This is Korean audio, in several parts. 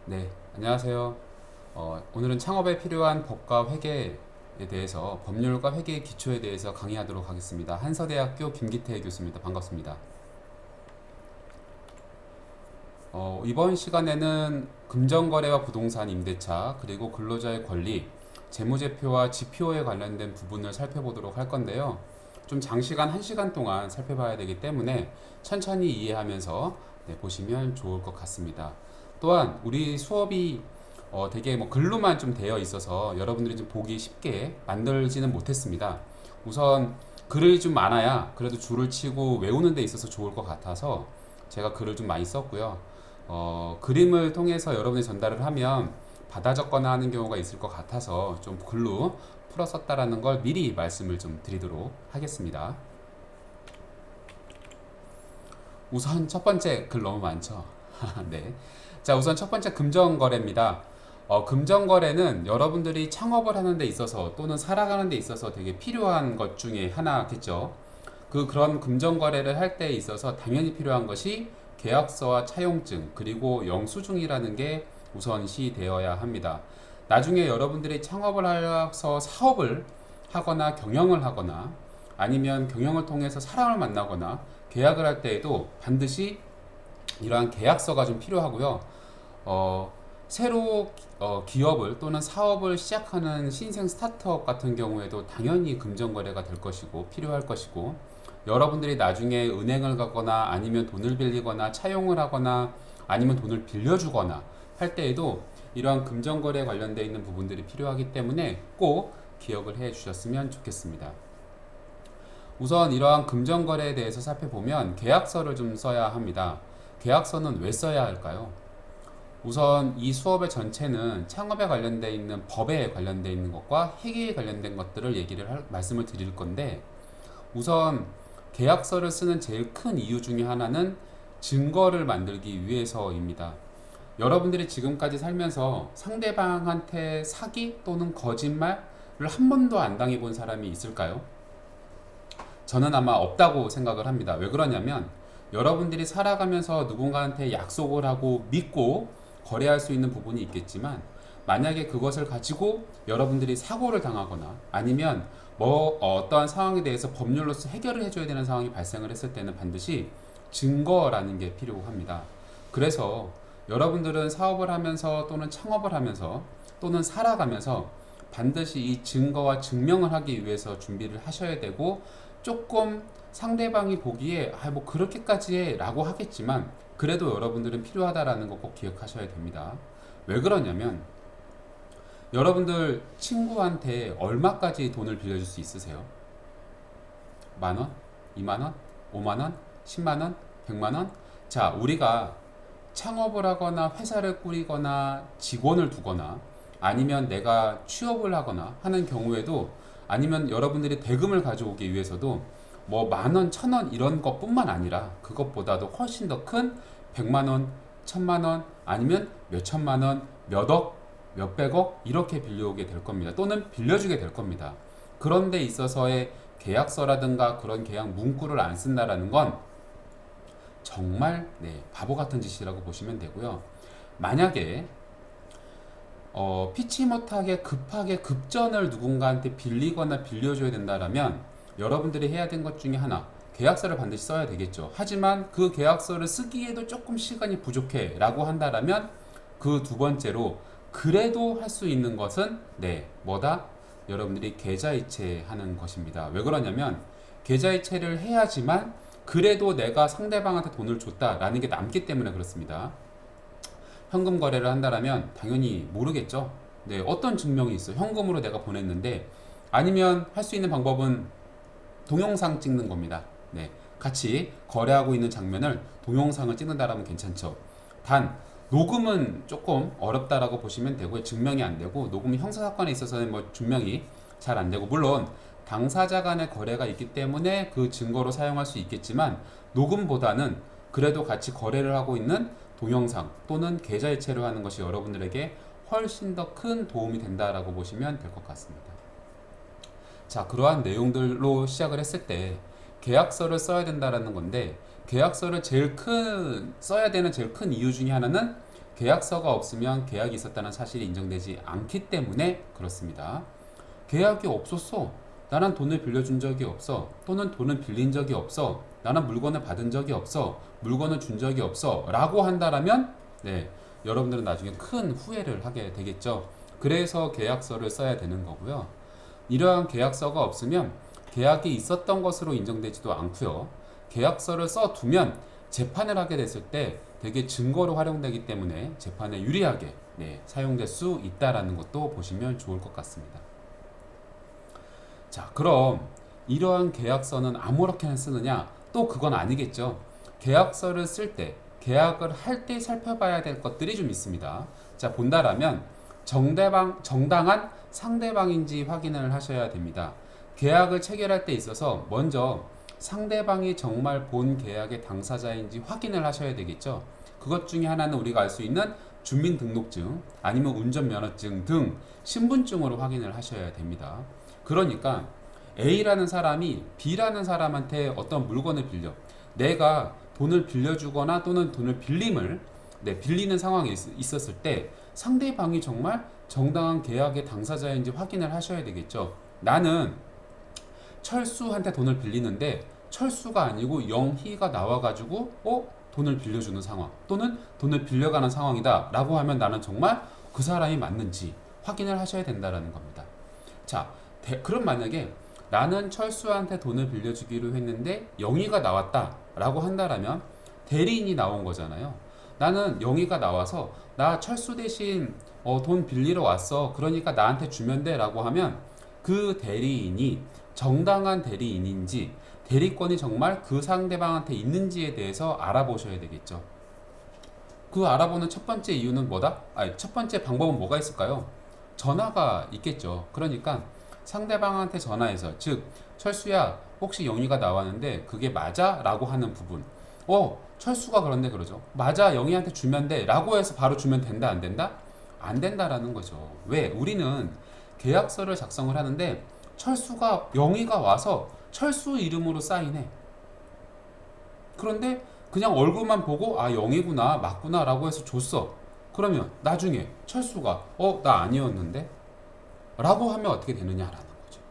네, 안녕하세요. 오늘은 창업에 필요한 법과 회계에 대해서 법률과 회계의 기초에 대해서 강의하도록 하겠습니다. 한서대학교 김기태 교수입니다. 반갑습니다. 이번 시간에는 금전거래와 부동산 임대차, 그리고 근로자의 권리, 재무제표와 지표에 관련된 부분을 살펴보도록 할 건데요. 좀 장시간 1시간 동안 살펴봐야 되기 때문에 천천히 이해하면서 보시면 좋을 것 같습니다. 또한 우리 수업이 되게 뭐 글로만 좀 되어 있어서 여러분들이 좀 보기 쉽게 만들지는 못했습니다. 우선 글이 좀 많아야 그래도 줄을 치고 외우는 데 있어서 좋을 것 같아서 제가 글을 좀 많이 썼고요. 그림을 통해서 여러분이 전달을 하면 받아 적거나 하는 경우가 있을 것 같아서 좀 글로 풀어 썼다라는 걸 미리 말씀을 좀 드리도록 하겠습니다. 우선 첫 번째 글 너무 많죠? 네. 자, 우선 첫 번째 금전거래입니다. 금전거래는 여러분들이 창업을 하는 데 있어서 또는 살아가는 데 있어서 되게 필요한 것 중에 하나겠죠. 그런 금전거래를 할 때 있어서 당연히 필요한 것이 계약서와 차용증 그리고 영수증이라는 게 우선시 되어야 합니다. 나중에 여러분들이 창업을 해서 사업을 하거나 경영을 하거나 아니면 경영을 통해서 사람을 만나거나 계약을 할 때에도 반드시 이러한 계약서가 좀 필요하고요. 새로 기업을 또는 사업을 시작하는 신생 스타트업 같은 경우에도 당연히 금전거래가 될 것이고 필요할 것이고 여러분들이 나중에 은행을 가거나 아니면 돈을 빌리거나 차용을 하거나 아니면 돈을 빌려주거나 할 때에도 이러한 금전거래에 관련되어 있는 부분들이 필요하기 때문에 꼭 기억을 해 주셨으면 좋겠습니다. 우선 이러한 금전거래에 대해서 살펴보면 계약서를 좀 써야 합니다. 계약서는 왜 써야 할까요? 우선 이 수업의 전체는 창업에 관련되어 있는 법에 관련되어 있는 것과 회계에 관련된 것들을 말씀을 드릴 건데 우선 계약서를 쓰는 제일 큰 이유 중에 하나는 증거를 만들기 위해서입니다. 여러분들이 지금까지 살면서 상대방한테 사기 또는 거짓말을 한 번도 안 당해본 사람이 있을까요? 저는 아마 없다고 생각을 합니다. 왜 그러냐면 여러분들이 살아가면서 누군가한테 약속을 하고 믿고 거래할 수 있는 부분이 있겠지만 만약에 그것을 가지고 여러분들이 사고를 당하거나 아니면 뭐 어떠한 상황에 대해서 법률로서 해결을 해줘야 되는 상황이 발생을 했을 때는 반드시 증거라는 게 필요합니다. 그래서 여러분들은 사업을 하면서 또는 창업을 하면서 또는 살아가면서 반드시 이 증거와 증명을 하기 위해서 준비를 하셔야 되고 조금 상대방이 보기에 뭐 그렇게까지 해 라고 하겠지만 그래도 여러분들은 필요하다라는 거 꼭 기억하셔야 됩니다. 왜 그러냐면 여러분들 친구한테 얼마까지 돈을 빌려줄 수 있으세요? 만 원? 2만 원? 5만 원? 10만 원? 100만 원? 자, 우리가 창업을 하거나 회사를 꾸리거나 직원을 두거나 아니면 내가 취업을 하거나 하는 경우에도 아니면 여러분들이 대금을 가져오기 위해서도 뭐 만 원, 천 원 이런 것뿐만 아니라 그것보다도 훨씬 더 큰 100만 원, 1000만 원 아니면 몇 천만 원, 몇 억, 몇백억 이렇게 빌려오게 될 겁니다. 또는 빌려주게 될 겁니다. 그런 데 있어서의 계약서라든가 그런 계약 문구를 안 쓴다라는 건 정말 바보 같은 짓이라고 보시면 되고요. 만약에 피치 못하게 급하게 급전을 누군가한테 빌리거나 빌려줘야 된다라면 여러분들이 해야 된 것 중에 하나 계약서를 반드시 써야 되겠죠. 하지만 그 계약서를 쓰기에도 조금 시간이 부족해 라고 한다라면 그 두 번째로 그래도 할 수 있는 것은 뭐다? 여러분들이 계좌이체 하는 것입니다. 왜 그러냐면 계좌이체를 해야지만 그래도 내가 상대방한테 돈을 줬다라는 게 남기 때문에 그렇습니다. 현금 거래를 한다라면 당연히 모르겠죠. 어떤 증명이 있어? 현금으로 내가 보냈는데 아니면 할 수 있는 방법은 동영상 찍는 겁니다. 같이 거래하고 있는 장면을 동영상을 찍는다라면 괜찮죠. 단 녹음은 조금 어렵다라고 보시면 되고요. 증명이 안 되고 녹음은 형사사건에 있어서는 뭐 증명이 잘 안 되고 물론 당사자 간의 거래가 있기 때문에 그 증거로 사용할 수 있겠지만 녹음보다는 그래도 같이 거래를 하고 있는 동영상 또는 계좌이체를 하는 것이 여러분들에게 훨씬 더 큰 도움이 된다라고 보시면 될 것 같습니다. 자, 그러한 내용들로 시작을 했을 때 계약서를 써야 된다라는 건데 계약서를 써야 되는 제일 큰 이유 중에 하나는 계약서가 없으면 계약이 있었다는 사실이 인정되지 않기 때문에 그렇습니다. 계약이 없었어. 나는 돈을 빌려준 적이 없어. 또는 돈을 빌린 적이 없어. 나는 물건을 받은 적이 없어. 물건을 준 적이 없어. 라고 한다라면 네, 여러분들은 나중에 큰 후회를 하게 되겠죠. 그래서 계약서를 써야 되는 거고요. 이러한 계약서가 없으면 계약이 있었던 것으로 인정되지도 않고요. 계약서를 써두면 재판을 하게 됐을 때 되게 증거로 활용되기 때문에 재판에 유리하게 네, 사용될 수 있다라는 것도 보시면 좋을 것 같습니다. 자, 그럼 이러한 계약서는 아무렇게나 쓰느냐? 또 그건 아니겠죠. 계약서를 쓸 때, 계약을 할 때 살펴봐야 될 것들이 좀 있습니다. 자, 본다라면 정당한 상대방인지 확인을 하셔야 됩니다. 계약을 체결할 때 있어서 먼저 상대방이 정말 본 계약의 당사자인지 확인을 하셔야 되겠죠. 그것 중에 하나는 우리가 알 수 있는 주민등록증 아니면 운전면허증 등 신분증으로 확인을 하셔야 됩니다. 그러니까 A라는 사람이 B라는 사람한테 어떤 물건을 빌려 내가 돈을 빌려주거나 또는 돈을 빌리는 상황이 있었을 때 상대방이 정말 정당한 계약의 당사자인지 확인을 하셔야 되겠죠. 나는 철수한테 돈을 빌리는데 철수가 아니고 영희가 나와가지고 돈을 빌려주는 상황 또는 돈을 빌려가는 상황이다 라고 하면 나는 정말 그 사람이 맞는지 확인을 하셔야 된다는 겁니다. 자, 그럼 만약에 나는 철수한테 돈을 빌려주기로 했는데 영희가 나왔다 라고 한다라면 대리인이 나온 거잖아요. 나는 영희가 나와서 나 철수 대신 돈 빌리러 왔어. 그러니까 나한테 주면 돼 라고 하면 그 대리인이 정당한 대리인인지 대리권이 정말 그 상대방한테 있는지에 대해서 알아보셔야 되겠죠. 그 알아보는 첫 번째 이유는 뭐다? 첫 번째 방법은 뭐가 있을까요? 전화가 있겠죠. 그러니까 상대방한테 전화해서 즉 철수야 혹시 영희가 나왔는데 그게 맞아? 라고 하는 부분 철수가 그런데 그러죠. 맞아 영희한테 주면 돼 라고 해서 바로 주면 된다 안 된다? 안 된다라는 거죠. 왜? 우리는 계약서를 작성을 하는데 철수가 영희가 와서 철수 이름으로 사인해. 그런데 그냥 얼굴만 보고 영희구나 맞구나 라고 해서 줬어. 그러면 나중에 철수가 나 아니었는데? 라고 하면 어떻게 되느냐라는 거죠.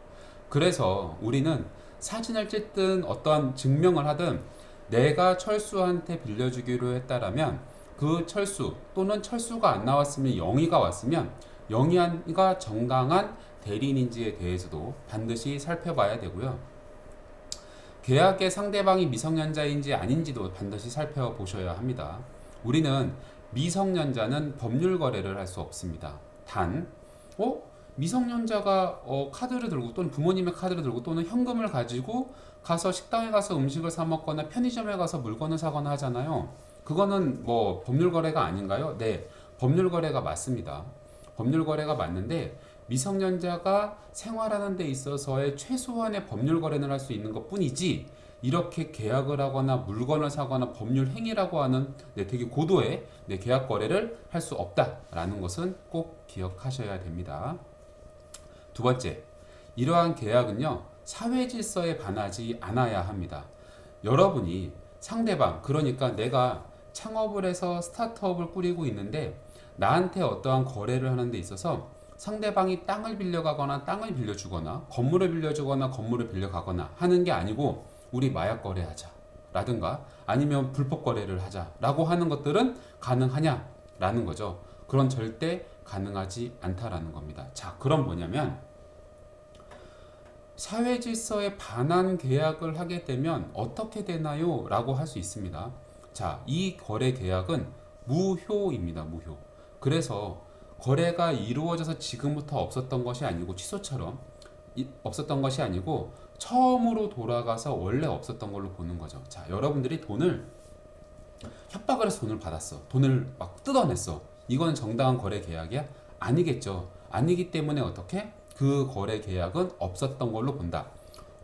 그래서 우리는 사진을 찍든 어떠한 증명을 하든 내가 철수한테 빌려주기로 했다라면 그 철수 또는 철수가 안 나왔으면 영희가 왔으면 영희가 정당한 대리인인지에 대해서도 반드시 살펴봐야 되고요. 계약의 상대방이 미성년자인지 아닌지도 반드시 살펴보셔야 합니다. 우리는 미성년자는 법률 거래를 할 수 없습니다. 단, 미성년자가 카드를 들고 또는 부모님의 카드를 들고 또는 현금을 가지고 가서 식당에 가서 음식을 사 먹거나 편의점에 가서 물건을 사거나 하잖아요. 그거는 뭐 법률 거래가 아닌가요? 네, 법률 거래가 맞습니다. 법률 거래가 맞는데 미성년자가 생활하는 데 있어서의 최소한의 법률 거래는 할 수 있는 것 뿐이지 이렇게 계약을 하거나 물건을 사거나 법률 행위라고 하는 되게 고도의 계약 거래를 할 수 없다라는 것은 꼭 기억하셔야 됩니다. 두 번째, 이러한 계약은요 사회 질서에 반하지 않아야 합니다. 여러분이 상대방, 그러니까 내가 창업을 해서 스타트업을 꾸리고 있는데 나한테 어떠한 거래를 하는 데 있어서 상대방이 땅을 빌려가거나 땅을 빌려주거나 건물을 빌려주거나 건물을 빌려가거나 하는 게 아니고 우리 마약 거래하자 라든가 아니면 불법 거래를 하자 라고 하는 것들은 가능하냐 라는 거죠. 그건 절대 가능하지 않다라는 겁니다. 자, 그럼 뭐냐면 사회 질서에 반한 계약을 하게 되면 어떻게 되나요? 라고 할 수 있습니다. 자, 이 거래 계약은 무효입니다. 무효. 그래서 거래가 이루어져서 지금부터 없었던 것이 아니고 취소처럼 없었던 것이 아니고 처음으로 돌아가서 원래 없었던 걸로 보는 거죠. 자, 여러분들이 돈을 협박을 해서 돈을 받았어. 돈을 막 뜯어냈어. 이건 정당한 거래 계약이야? 아니겠죠. 아니기 때문에 어떻게? 그 거래 계약은 없었던 걸로 본다.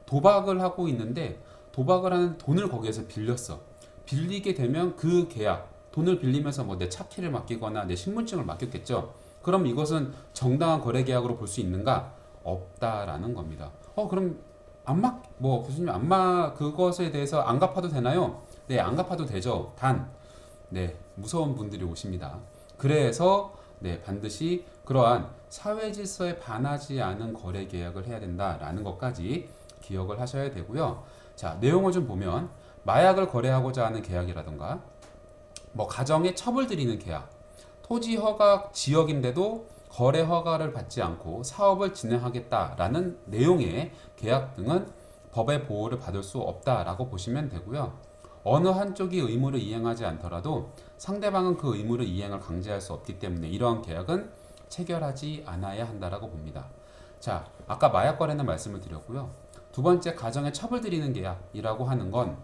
도박을 하고 있는데 도박을 하는 돈을 거기에서 빌렸어. 빌리게 되면 그 계약, 돈을 빌리면서 뭐 내 차 키를 맡기거나 내 신분증을 맡겼겠죠. 그럼 이것은 정당한 거래 계약으로 볼 수 있는가? 없다라는 겁니다. 그럼 교수님 그것에 대해서 안 갚아도 되나요? 네, 안 갚아도 되죠. 단, 무서운 분들이 오십니다. 그래서 반드시 그러한 사회 질서에 반하지 않은 거래 계약을 해야 된다라는 것까지 기억을 하셔야 되고요. 자, 내용을 좀 보면 마약을 거래하고자 하는 계약이라던가 뭐 가정에 첩을 들이는 계약, 토지 허가 지역인데도 거래 허가를 받지 않고 사업을 진행하겠다라는 내용의 계약 등은 법의 보호를 받을 수 없다라고 보시면 되고요. 어느 한쪽이 의무를 이행하지 않더라도 상대방은 그 의무를 이행을 강제할 수 없기 때문에 이러한 계약은 체결하지 않아야 한다라고 봅니다. 자, 아까 마약 거래는 말씀을 드렸고요. 두 번째, 가정에 첩을 들이는 계약이라고 하는 건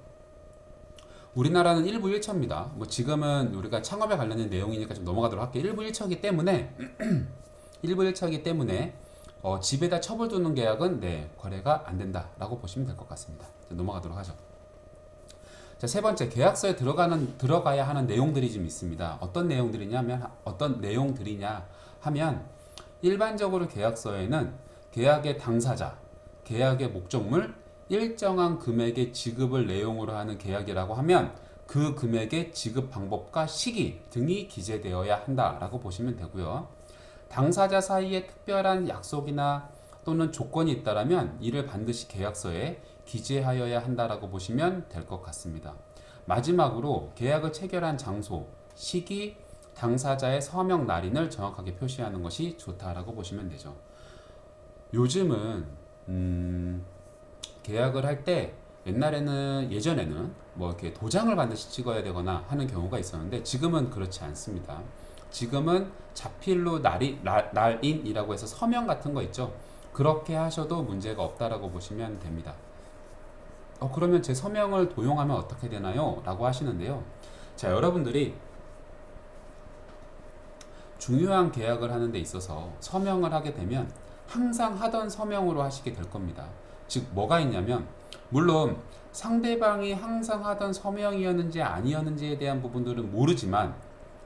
우리나라는 일부 일처입니다. 뭐 지금은 우리가 창업에 관련된 내용이니까 좀 넘어가도록 할게요. 일부 일처이기 때문에 일부 일처이기 때문에 집에다 첩을 두는 계약은 거래가 안 된다라고 보시면 될 것 같습니다. 넘어가도록 하죠. 자, 세 번째, 계약서에 들어가야 하는 내용들이 좀 있습니다. 어떤 내용들이냐 하면 일반적으로 계약서에는 계약의 당사자, 계약의 목적물, 일정한 금액의 지급을 내용으로 하는 계약이라고 하면 그 금액의 지급 방법과 시기 등이 기재되어야 한다라고 보시면 되고요. 당사자 사이에 특별한 약속이나 또는 조건이 있다라면 이를 반드시 계약서에 기재하여야 한다라고 보시면 될 것 같습니다. 마지막으로 계약을 체결한 장소, 시기, 당사자의 서명 날인을 정확하게 표시하는 것이 좋다라고 보시면 되죠. 요즘은 계약을 할 때 예전에는 뭐 이렇게 도장을 반드시 찍어야 되거나 하는 경우가 있었는데 지금은 그렇지 않습니다. 지금은 자필로 날인이라고 해서 서명 같은 거 있죠. 그렇게 하셔도 문제가 없다라고 보시면 됩니다. 그러면 제 서명을 도용하면 어떻게 되나요? 라고 하시는데요. 자, 여러분들이 중요한 계약을 하는 데 있어서 서명을 하게 되면 항상 하던 서명으로 하시게 될 겁니다. 즉 뭐가 있냐면 물론 상대방이 항상 하던 서명이었는지 아니었는지에 대한 부분들은 모르지만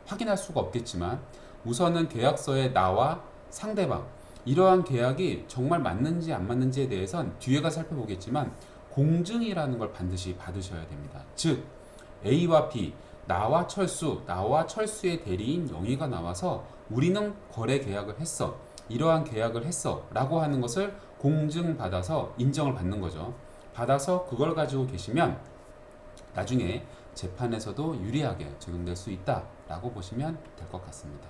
확인할 수가 없겠지만 우선은 계약서에 나와 상대방 이러한 계약이 정말 맞는지 안 맞는지에 대해선 뒤에 가 살펴보겠지만 공증이라는 걸 반드시 받으셔야 됩니다. 즉 A와 B, 나와 철수의 대리인 영희가 나와서 우리는 거래 계약을 했어, 이러한 계약을 했어 라고 하는 것을 공증받아서 인정을 받는 거죠. 받아서 그걸 가지고 계시면 나중에 재판에서도 유리하게 적용될 수 있다라고 보시면 될 것 같습니다.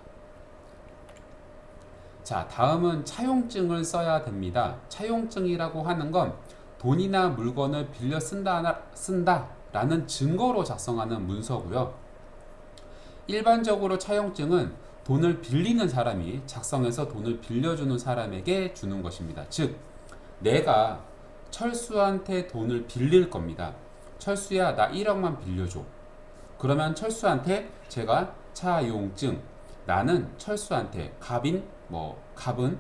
자, 다음은 차용증을 써야 됩니다. 차용증이라고 하는 건 돈이나 물건을 빌려 쓴다라는 증거로 작성하는 문서고요. 일반적으로 차용증은 돈을 빌리는 사람이 작성해서 돈을 빌려주는 사람에게 주는 것입니다. 즉, 내가 철수한테 돈을 빌릴 겁니다. 철수야, 나 1억만 빌려줘. 그러면 철수한테 제가 차용증, 나는 철수한테 갑은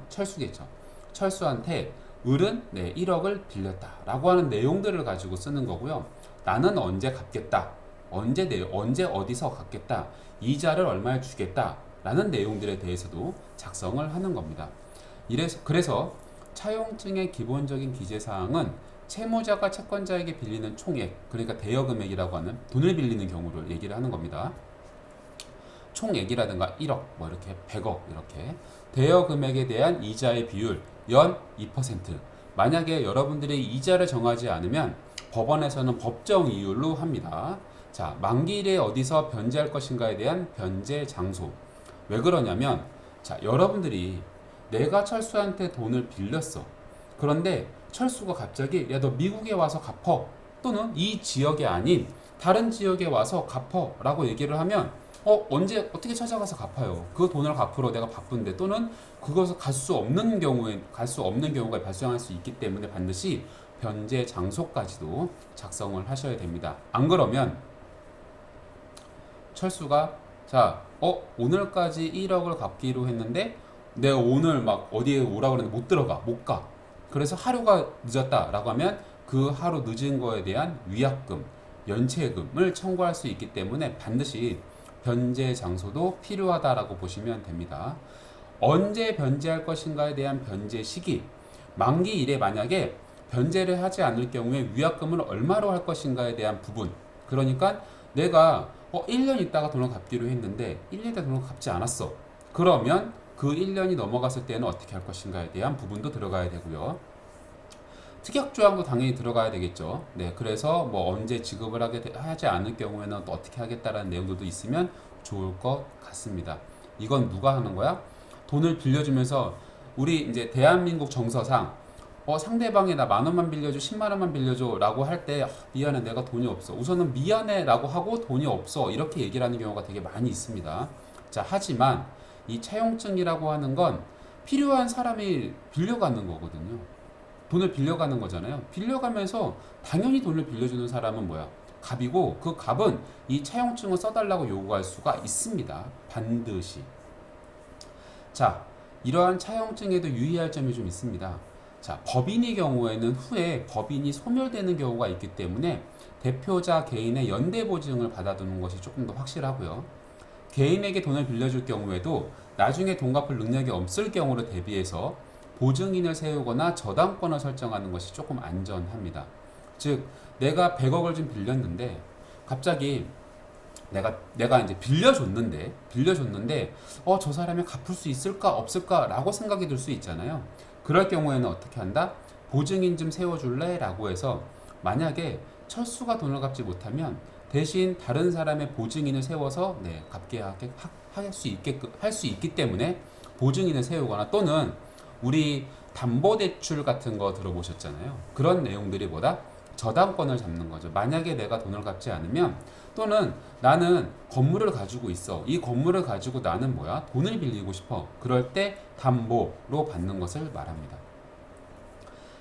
철수겠죠. 철수한테 을은 1억을 빌렸다 라고 하는 내용들을 가지고 쓰는 거고요. 나는 언제 갚겠다, 언제 어디서 갚겠다, 이자를 얼마에 주겠다 라는 내용들에 대해서도 작성을 하는 겁니다. 그래서 차용증의 기본적인 기재사항은 채무자가 채권자에게 빌리는 총액, 그러니까 대여금액이라고 하는 돈을 빌리는 경우를 얘기를 하는 겁니다. 총액이라든가 1억, 뭐 이렇게 100억 이렇게 대여금액에 대한 이자의 비율 연 2%. 만약에 여러분들이 이자를 정하지 않으면 법원에서는 법정 이율로 합니다. 자, 만기일에 어디서 변제할 것인가에 대한 변제 장소. 왜 그러냐면, 자, 여러분들이 내가 철수한테 돈을 빌렸어. 그런데 철수가 갑자기 야, 너 미국에 와서 갚어, 또는 이 지역이 아닌 다른 지역에 와서 갚어 라고 얘기를 하면 언제 어떻게 찾아가서 갚아요? 그 돈을 갚으러 내가 바쁜데, 또는 그것을 갈 수 없는 경우가 발생할 수 있기 때문에 반드시 변제 장소까지도 작성을 하셔야 됩니다. 안 그러면 철수가 오늘까지 1억을 갚기로 했는데 내가 오늘 막 어디에 오라고 그랬는데 못 가. 그래서 하루가 늦었다라고 하면 그 하루 늦은 거에 대한 위약금, 연체금을 청구할 수 있기 때문에 반드시 변제 장소도 필요하다라고 보시면 됩니다. 언제 변제할 것인가에 대한 변제 시기, 만기일에 만약에 변제를 하지 않을 경우에 위약금을 얼마로 할 것인가에 대한 부분, 그러니까 내가 1년 있다가 돈을 갚기로 했는데 1년 있다 돈을 갚지 않았어. 그러면 그 1년이 넘어갔을 때는 어떻게 할 것인가에 대한 부분도 들어가야 되고요. 특약 조항도 당연히 들어가야 되겠죠. 네, 그래서 뭐 언제 지급을 하지 않을 경우에는 또 어떻게 하겠다라는 내용들도 있으면 좋을 것 같습니다. 이건 누가 하는 거야? 돈을 빌려주면서 우리 이제 대한민국 정서상 상대방이 나 10,000원만 빌려줘, 10만 원만 빌려줘 라고 할 때 미안해 내가 돈이 없어. 우선은 미안해 라고 하고 돈이 없어 이렇게 얘기를 하는 경우가 되게 많이 있습니다. 자, 하지만 이 차용증이라고 하는 건 필요한 사람이 빌려가는 거거든요. 돈을 빌려가는 거잖아요. 빌려가면서 당연히 돈을 빌려주는 사람은 뭐야? 갑이고 그 갑은 이 차용증을 써달라고 요구할 수가 있습니다. 반드시. 자, 이러한 차용증에도 유의할 점이 좀 있습니다. 자, 법인의 경우에는 후에 법인이 소멸되는 경우가 있기 때문에 대표자 개인의 연대 보증을 받아두는 것이 조금 더 확실하고요. 개인에게 돈을 빌려줄 경우에도 나중에 돈 갚을 능력이 없을 경우를 대비해서 보증인을 세우거나 저당권을 설정하는 것이 조금 안전합니다. 즉, 내가 100억을 좀 빌렸는데 갑자기 내가 이제 빌려줬는데 저 사람이 갚을 수 있을까 없을까라고 생각이 들 수 있잖아요. 그럴 경우에는 어떻게 한다? 보증인 좀 세워줄래? 라고 해서 만약에 철수가 돈을 갚지 못하면 대신 다른 사람의 보증인을 세워서 갚게 할 수 있기 때문에 보증인을 세우거나 또는 우리 담보대출 같은 거 들어보셨잖아요. 그런 내용들이 뭐다? 저당권을 잡는 거죠. 만약에 내가 돈을 갚지 않으면 또는 나는 건물을 가지고 있어. 이 건물을 가지고 나는 뭐야? 돈을 빌리고 싶어. 그럴 때 담보로 받는 것을 말합니다.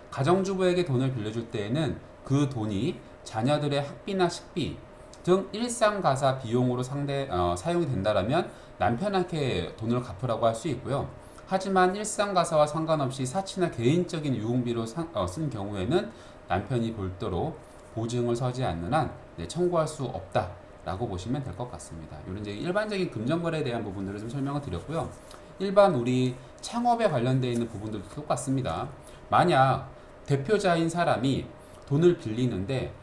가정주부에게 돈을 빌려줄 때에는 그 돈이 자녀들의 학비나 식비 등 일상가사 비용으로 사용이 된다라면 남편에게 돈을 갚으라고 할 수 있고요. 하지만 일상가사와 상관없이 사치나 개인적인 유흥비로 쓴 경우에는 남편이 별도로 보증을 서지 않는 한 청구할 수 없다라고 보시면 될 것 같습니다. 이런 이제 일반적인 금전거래에 대한 부분들을 좀 설명을 드렸고요. 일반 우리 창업에 관련되어 있는 부분들도 똑같습니다. 만약 대표자인 사람이 돈을 빌리는데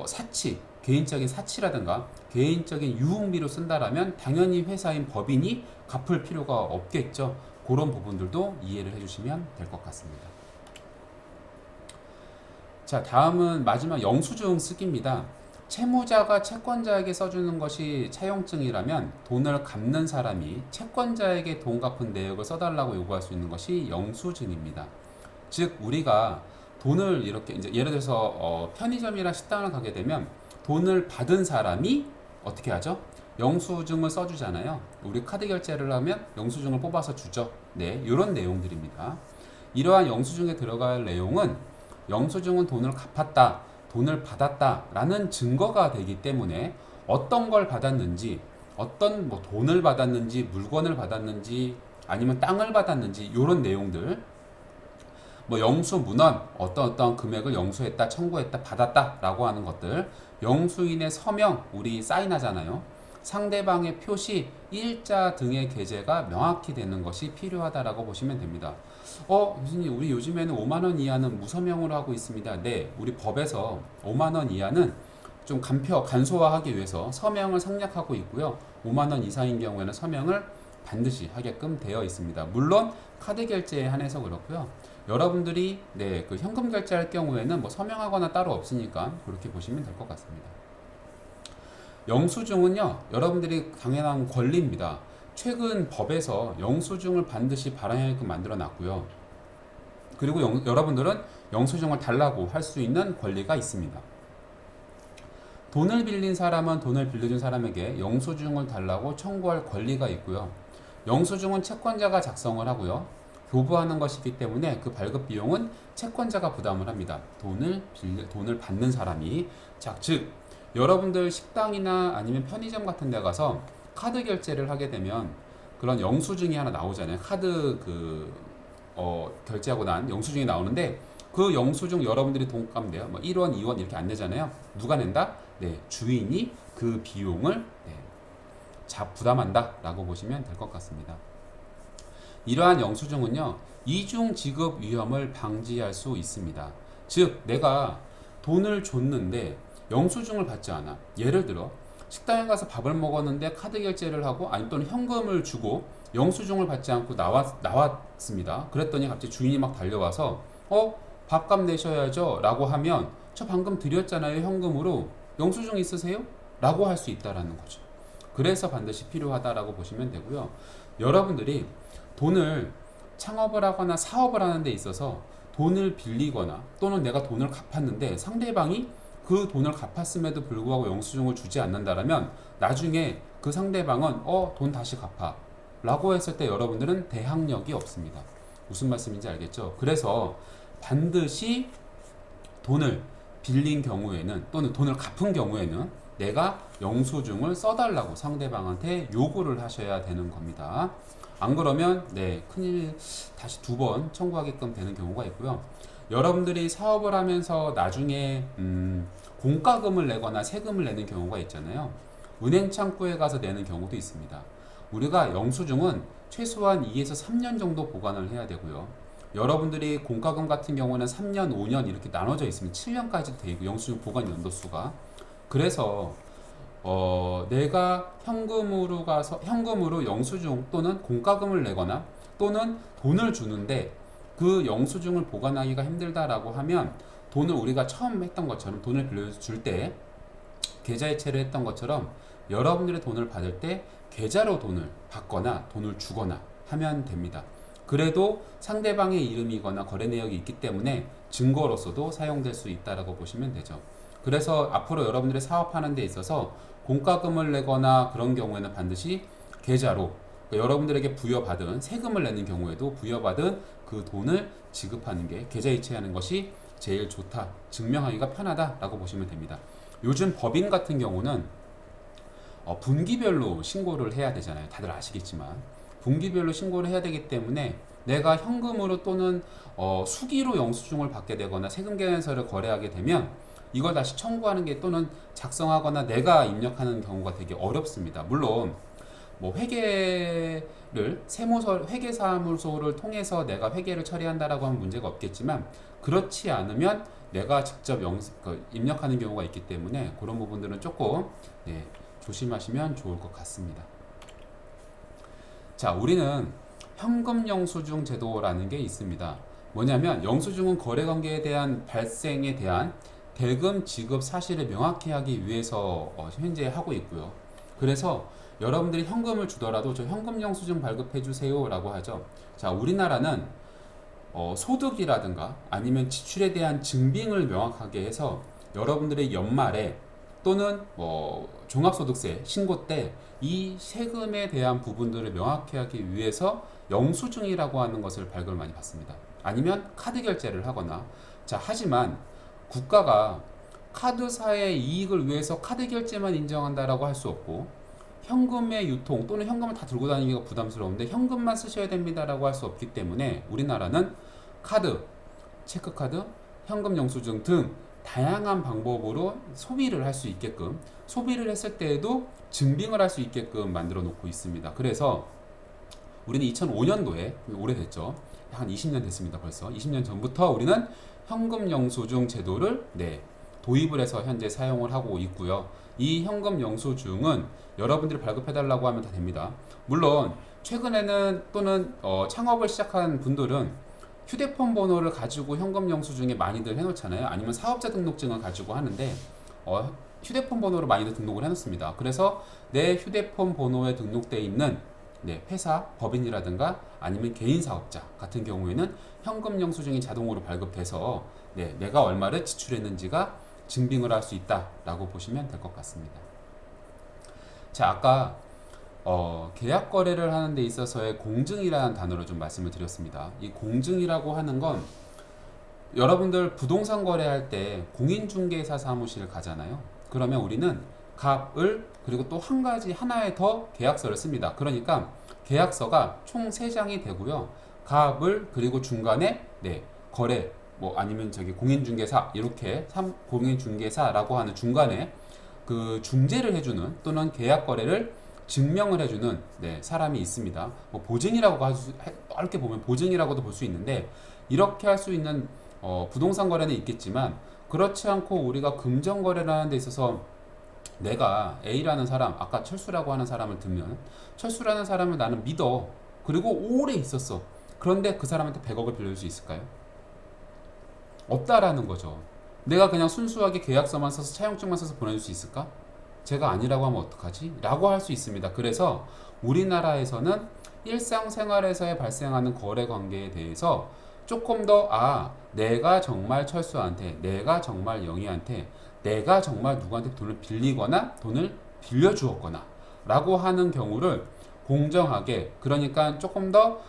사치, 개인적인 사치라든가 개인적인 유흥비로 쓴다라면 당연히 회사인 법인이 갚을 필요가 없겠죠. 그런 부분들도 이해를 해주시면 될 것 같습니다. 자, 다음은 마지막 영수증 쓰기입니다. 채무자가 채권자에게 써주는 것이 차용증이라면 돈을 갚는 사람이 채권자에게 돈 갚은 내역을 써달라고 요구할 수 있는 것이 영수증입니다. 즉 우리가 돈을 이렇게 이제 예를 들어서 편의점이나 식당을 가게 되면 돈을 받은 사람이 어떻게 하죠? 영수증을 써주잖아요. 우리 카드 결제를 하면 영수증을 뽑아서 주죠. 네, 이런 내용들입니다. 이러한 영수증에 들어갈 내용은 영수증은 돈을 갚았다, 돈을 받았다 라는 증거가 되기 때문에 어떤 걸 받았는지, 어떤 돈을 받았는지, 물건을 받았는지, 아니면 땅을 받았는지 이런 내용들, 영수 문헌, 어떤 금액을 영수했다, 청구했다, 받았다 라고 하는 것들, 영수인의 서명, 우리 사인하잖아요. 상대방의 표시, 일자 등의 게재가 명확히 되는 것이 필요하다라고 보시면 됩니다. 교수님, 우리 요즘에는 5만원 이하는 무서명으로 하고 있습니다. 네, 우리 법에서 5만원 이하는 좀 간소화하기 위해서 서명을 생략하고 있고요. 5만원 이상인 경우에는 서명을 반드시 하게끔 되어 있습니다. 물론 카드 결제에 한해서 그렇고요. 여러분들이 그 현금 결제할 경우에는 서명하거나 따로 없으니까 그렇게 보시면 될 것 같습니다. 영수증은요, 여러분들이 당연한 권리입니다. 최근 법에서 영수증을 반드시 발행하게끔 만들어 놨고요. 그리고 여러분들은 영수증을 달라고 할 수 있는 권리가 있습니다. 돈을 빌린 사람은 돈을 빌려준 사람에게 영수증을 달라고 청구할 권리가 있고요. 영수증은 채권자가 작성을 하고요. 교부하는 것이기 때문에 그 발급 비용은 채권자가 부담을 합니다. 돈을 받는 사람이. 자, 즉 여러분들 식당이나 아니면 편의점 같은 데 가서 카드 결제를 하게 되면 그런 영수증이 하나 나오잖아요. 카드 결제하고 난 영수증이 나오는데 그 영수증 여러분들이 돈 값내요. 1원, 2원 이렇게 안 내잖아요. 누가 낸다? 주인이 그 비용을 부담한다 라고 보시면 될 것 같습니다. 이러한 영수증은요, 이중 지급 위험을 방지할 수 있습니다. 즉 내가 돈을 줬는데 영수증을 받지 않아. 예를 들어 식당에 가서 밥을 먹었는데 카드 결제를 하고 아니 또는 현금을 주고 영수증을 받지 않고 나왔습니다. 그랬더니 갑자기 주인이 막 달려와서 밥값 내셔야죠 라고 하면 저 방금 드렸잖아요 현금으로 영수증 있으세요? 라고 할 수 있다라는 거죠. 그래서 반드시 필요하다라고 보시면 되고요. 여러분들이 돈을 창업을 하거나 사업을 하는 데 있어서 돈을 빌리거나 또는 내가 돈을 갚았는데 상대방이 그 돈을 갚았음에도 불구하고 영수증을 주지 않는다라면 나중에 그 상대방은 돈 다시 갚아 라고 했을 때 여러분들은 대항력이 없습니다. 무슨 말씀인지 알겠죠? 그래서 반드시 돈을 빌린 경우에는 또는 돈을 갚은 경우에는 내가 영수증을 써달라고 상대방한테 요구를 하셔야 되는 겁니다. 안 그러면 큰일 다시 2번 청구하게끔 되는 경우가 있고요. 여러분들이 사업을 하면서 나중에 공과금을 내거나 세금을 내는 경우가 있잖아요. 은행 창구에 가서 내는 경우도 있습니다. 우리가 영수증은 최소한 2에서 3년 정도 보관을 해야 되고요. 여러분들이 공과금 같은 경우는 3년, 5년 이렇게 나눠져 있으면 7년까지 돼 있고 영수증 보관 연도수가 그래서 내가 현금으로 영수증 또는 공과금을 내거나 또는 돈을 주는데 그 영수증을 보관하기가 힘들다라고 하면 돈을 우리가 처음 했던 것처럼 돈을 빌려줄 때 계좌이체를 했던 것처럼 여러분들의 돈을 받을 때 계좌로 돈을 받거나 돈을 주거나 하면 됩니다. 그래도 상대방의 이름이거나 거래 내역이 있기 때문에 증거로서도 사용될 수 있다라고 보시면 되죠. 그래서 앞으로 여러분들이 사업하는 데 있어서 공과금을 내거나 그런 경우에는 반드시 계좌로 여러분들에게 부여받은 세금을 내는 경우에도 부여받은 그 돈을 지급하는 게 계좌이체하는 것이 제일 좋다, 증명하기가 편하다라고 보시면 됩니다. 요즘 법인 같은 경우는 분기별로 신고를 해야 되잖아요. 다들 아시겠지만 분기별로 신고를 해야 되기 때문에 내가 현금으로 또는 수기로 영수증을 받게 되거나 세금 계산서를 거래하게 되면 이걸 다시 청구하는 게 또는 작성하거나 내가 입력하는 경우가 되게 어렵습니다. 물론 뭐 회계를 회계사무소를 통해서 내가 회계를 처리한다라고 하면 문제가 없겠지만 그렇지 않으면 내가 직접 입력하는 경우가 있기 때문에 그런 부분들은 조금 조심하시면 좋을 것 같습니다. 자, 우리는 현금 영수증 제도라는 게 있습니다. 뭐냐면 영수증은 거래관계에 대한 발생에 대한 대금 지급 사실을 명확히 하기 위해서 현재 하고 있고요. 그래서 여러분들이 현금을 주더라도 저 현금 영수증 발급해 주세요 라고 하죠. 자, 우리나라는 소득이라든가 아니면 지출에 대한 증빙을 명확하게 해서 여러분들의 연말에 또는 종합소득세 신고 때 이 세금에 대한 부분들을 명확히 하기 위해서 영수증이라고 하는 것을 발급을 많이 받습니다. 아니면 카드 결제를 하거나 하지만 국가가 카드사의 이익을 위해서 카드 결제만 인정한다라고 할 수 없고 현금의 유통 또는 현금을 다 들고 다니기가 부담스러운데 현금만 쓰셔야 됩니다라고 할 수 없기 때문에 우리나라는 카드, 체크카드, 현금 영수증 등 다양한 방법으로 소비를 할 수 있게끔 소비를 했을 때에도 증빙을 할 수 있게끔 만들어 놓고 있습니다. 그래서 우리는 2005년도에 오래됐죠. 한 20년 됐습니다. 벌써 20년 전부터 우리는 현금 영수증 제도를 도입을 해서 현재 사용을 하고 있고요. 이 현금 영수증은 여러분들이 발급해달라고 하면 다 됩니다. 물론 최근에는 또는 창업을 시작한 분들은 휴대폰 번호를 가지고 현금 영수증에 많이들 해놓잖아요. 아니면 사업자 등록증을 가지고 하는데 휴대폰 번호를 많이들 등록을 해놓습니다. 그래서 내 휴대폰 번호에 등록되어 있는 회사, 법인이라든가 아니면 개인 사업자 같은 경우에는 현금 영수증이 자동으로 발급돼서 내가 얼마를 지출했는지가 증빙을 할 수 있다라고 보시면 될 것 같습니다. 자, 아까 계약 거래를 하는 데 있어서의 공증이라는 단어를 좀 말씀을 드렸습니다. 이 공증이라고 하는 건 여러분들 부동산 거래할 때 공인중개사 사무실 가잖아요. 그러면 우리는 갑을 그리고 또 한 가지 하나의 더 계약서를 씁니다. 그러니까 계약서가 총 3장이 되고요. 갑을 그리고 중간에 거래 아니면 공인중개사 이렇게 공인중개사라고 하는 중간에 그 중재를 해주는 또는 계약 거래를 증명을 해주는 사람이 있습니다. 보증이라고 짧게 보면 보증이라고도 볼 수 있는데 이렇게 할 수 있는 부동산 거래는 있겠지만 그렇지 않고 우리가 금전 거래를 하는 데 있어서 내가 A라는 사람, 아까 철수라고 하는 사람을 들면 철수라는 사람을 나는 믿어. 그리고 오래 있었어. 그런데 그 사람한테 100억을 빌려줄 수 있을까요? 없다라는 거죠. 내가 그냥 순수하게 계약서만 써서 차용증만 써서 보내줄 수 있을까? 제가 아니라고 하면 어떡하지? 라고 할 수 있습니다. 그래서 우리나라에서는 일상생활에서 발생하는 거래 관계에 대해서 조금 더, 내가 정말 철수한테, 내가 정말 영희한테, 내가 정말 누구한테 돈을 빌리거나 돈을 빌려주었거나 라고 하는 경우를 공정하게, 그러니까 조금 더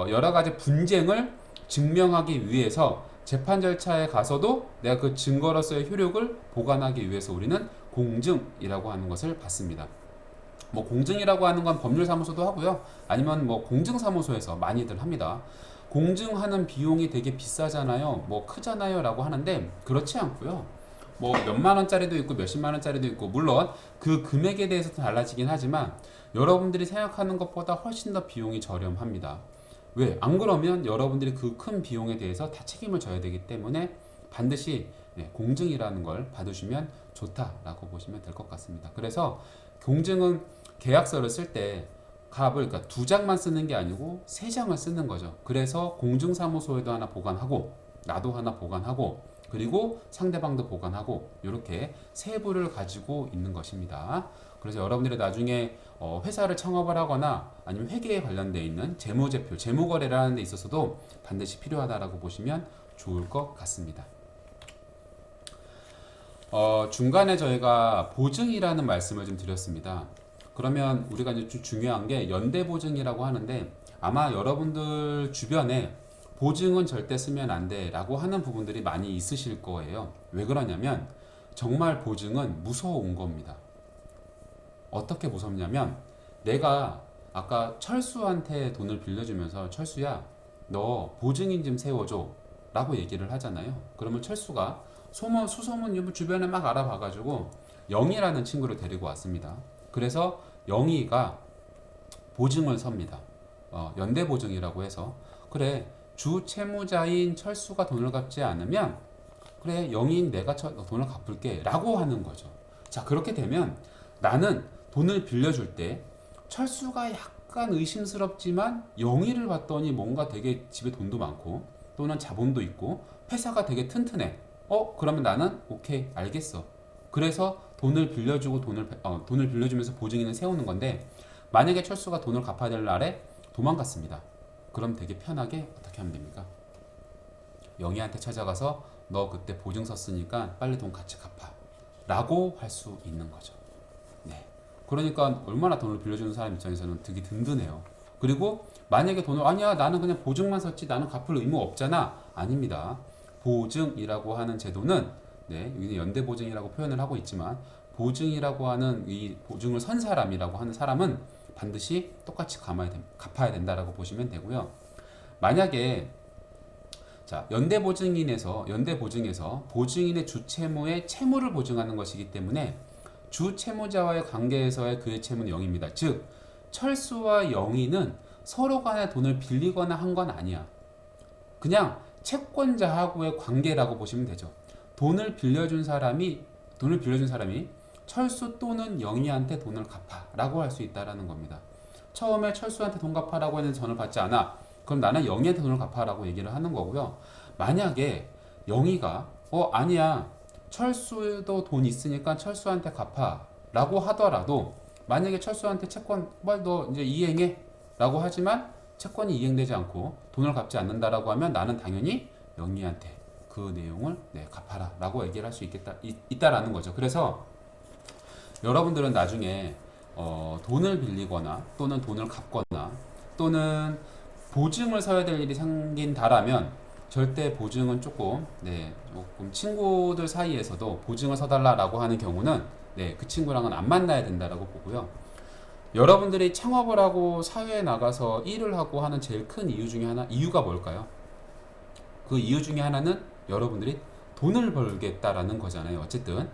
여러 가지 분쟁을 증명하기 위해서 재판 절차에 가서도 내가 그 증거로서의 효력을 보관하기 위해서 우리는 공증이라고 하는 것을 받습니다. 뭐 공증이라고 하는 건 법률사무소도 하고요. 아니면 뭐 공증사무소에서 많이들 합니다. 공증하는 비용이 되게 비싸잖아요. 뭐 크잖아요 라고 하는데 그렇지 않고요. 뭐 몇만 원짜리도 있고 몇십만 원짜리도 있고, 물론 그 금액에 대해서 달라지긴 하지만 여러분들이 생각하는 것보다 훨씬 더 비용이 저렴합니다. 왜? 안 그러면 여러분들이 그 큰 비용에 대해서 다 책임을 져야 되기 때문에 반드시 공증이라는 걸 받으시면 좋다라고 보시면 될 것 같습니다. 그래서 공증은 계약서를 쓸 때 갑을, 그러니까 2장만 쓰는 게 아니고 3장을 쓰는 거죠. 그래서 공증사무소에도 하나 보관하고 나도 하나 보관하고 그리고 상대방도 보관하고 이렇게 3부를 가지고 있는 것입니다. 그래서 여러분들이 나중에 회사를 창업을 하거나 아니면 회계에 관련되어 있는 재무제표, 재무거래라는 데 있어서도 반드시 필요하다라고 보시면 좋을 것 같습니다. 중간에 저희가 보증이라는 말씀을 좀 드렸습니다. 그러면 우리가 이제 좀 중요한 게 연대보증이라고 하는데, 아마 여러분들 주변에 보증은 절대 쓰면 안 돼 라고 하는 부분들이 많이 있으실 거예요. 왜 그러냐면 정말 보증은 무서운 겁니다. 어떻게 무섭냐면, 내가 아까 철수한테 돈을 빌려주면서 철수야 너 보증인 좀 세워줘 라고 얘기를 하잖아요. 그러면 철수가 수소문 주변에 막 알아봐가지고 영희라는 친구를 데리고 왔습니다. 그래서 영희가 보증을 섭니다. 연대보증이라고 해서, 그래 주 채무자인 철수가 돈을 갚지 않으면 그래 영희인 내가 돈을 갚을게 라고 하는 거죠. 자, 그렇게 되면 나는 돈을 빌려줄 때 철수가 약간 의심스럽지만 영희를 봤더니 뭔가 되게 집에 돈도 많고 또는 자본도 있고 회사가 되게 튼튼해. 그러면 나는 오케이 알겠어. 그래서 돈을 빌려주고 돈을 빌려주면서 보증인을 세우는 건데, 만약에 철수가 돈을 갚아야 될 날에 도망갔습니다. 그럼 되게 편하게 어떻게 하면 됩니까? 영희한테 찾아가서 너 그때 보증 썼으니까 빨리 돈 같이 갚아 라고 할 수 있는 거죠. 네. 그러니까 얼마나 돈을 빌려주는 사람 입장에서는 되게 든든해요. 그리고 만약에 돈을, 아니야 나는 그냥 보증만 썼지 나는 갚을 의무 없잖아. 아닙니다. 보증이라고 하는 제도는, 여기는 연대보증이라고 표현을 하고 있지만 보증이라고 하는 이 보증을 선 사람이라고 하는 사람은 반드시 똑같이 갚아야 된다라고 보시면 되고요. 만약에 자, 연대보증에서 보증인의 주채무의 채무를 보증하는 것이기 때문에 주채무자와의 관계에서의 그의 채무는 0입니다. 즉 철수와 영희는 서로 간에 돈을 빌리거나 한 건 아니야. 그냥 채권자하고의 관계라고 보시면 되죠. 돈을 빌려준 사람이 철수 또는 영희한테 돈을 갚아라고 할 수 있다라는 겁니다. 처음에 철수한테 돈 갚아라고 했는데 돈을 받지 않아. 그럼 나는 영희한테 돈을 갚아라고 얘기를 하는 거고요. 만약에 영희가 아니야 철수도 돈 있으니까 철수한테 갚아라고 하더라도, 만약에 철수한테 채권 너 이제 이행해 라고 하지만 채권이 이행되지 않고 돈을 갚지 않는다라고 하면 나는 당연히 영희한테 그 내용을 갚아라 라고 얘기를 할 수 있다라는 거죠. 그래서 여러분들은 나중에 돈을 빌리거나 또는 돈을 갚거나 또는 보증을 서야 될 일이 생긴다라면 절대 보증은 조금 친구들 사이에서도 보증을 서달라라고 하는 경우는 그 친구랑은 안 만나야 된다라고 보고요. 여러분들이 창업을 하고 사회에 나가서 일을 하고 하는 제일 큰 이유가 뭘까요? 그 이유 중에 하나는 여러분들이 돈을 벌겠다라는 거잖아요. 어쨌든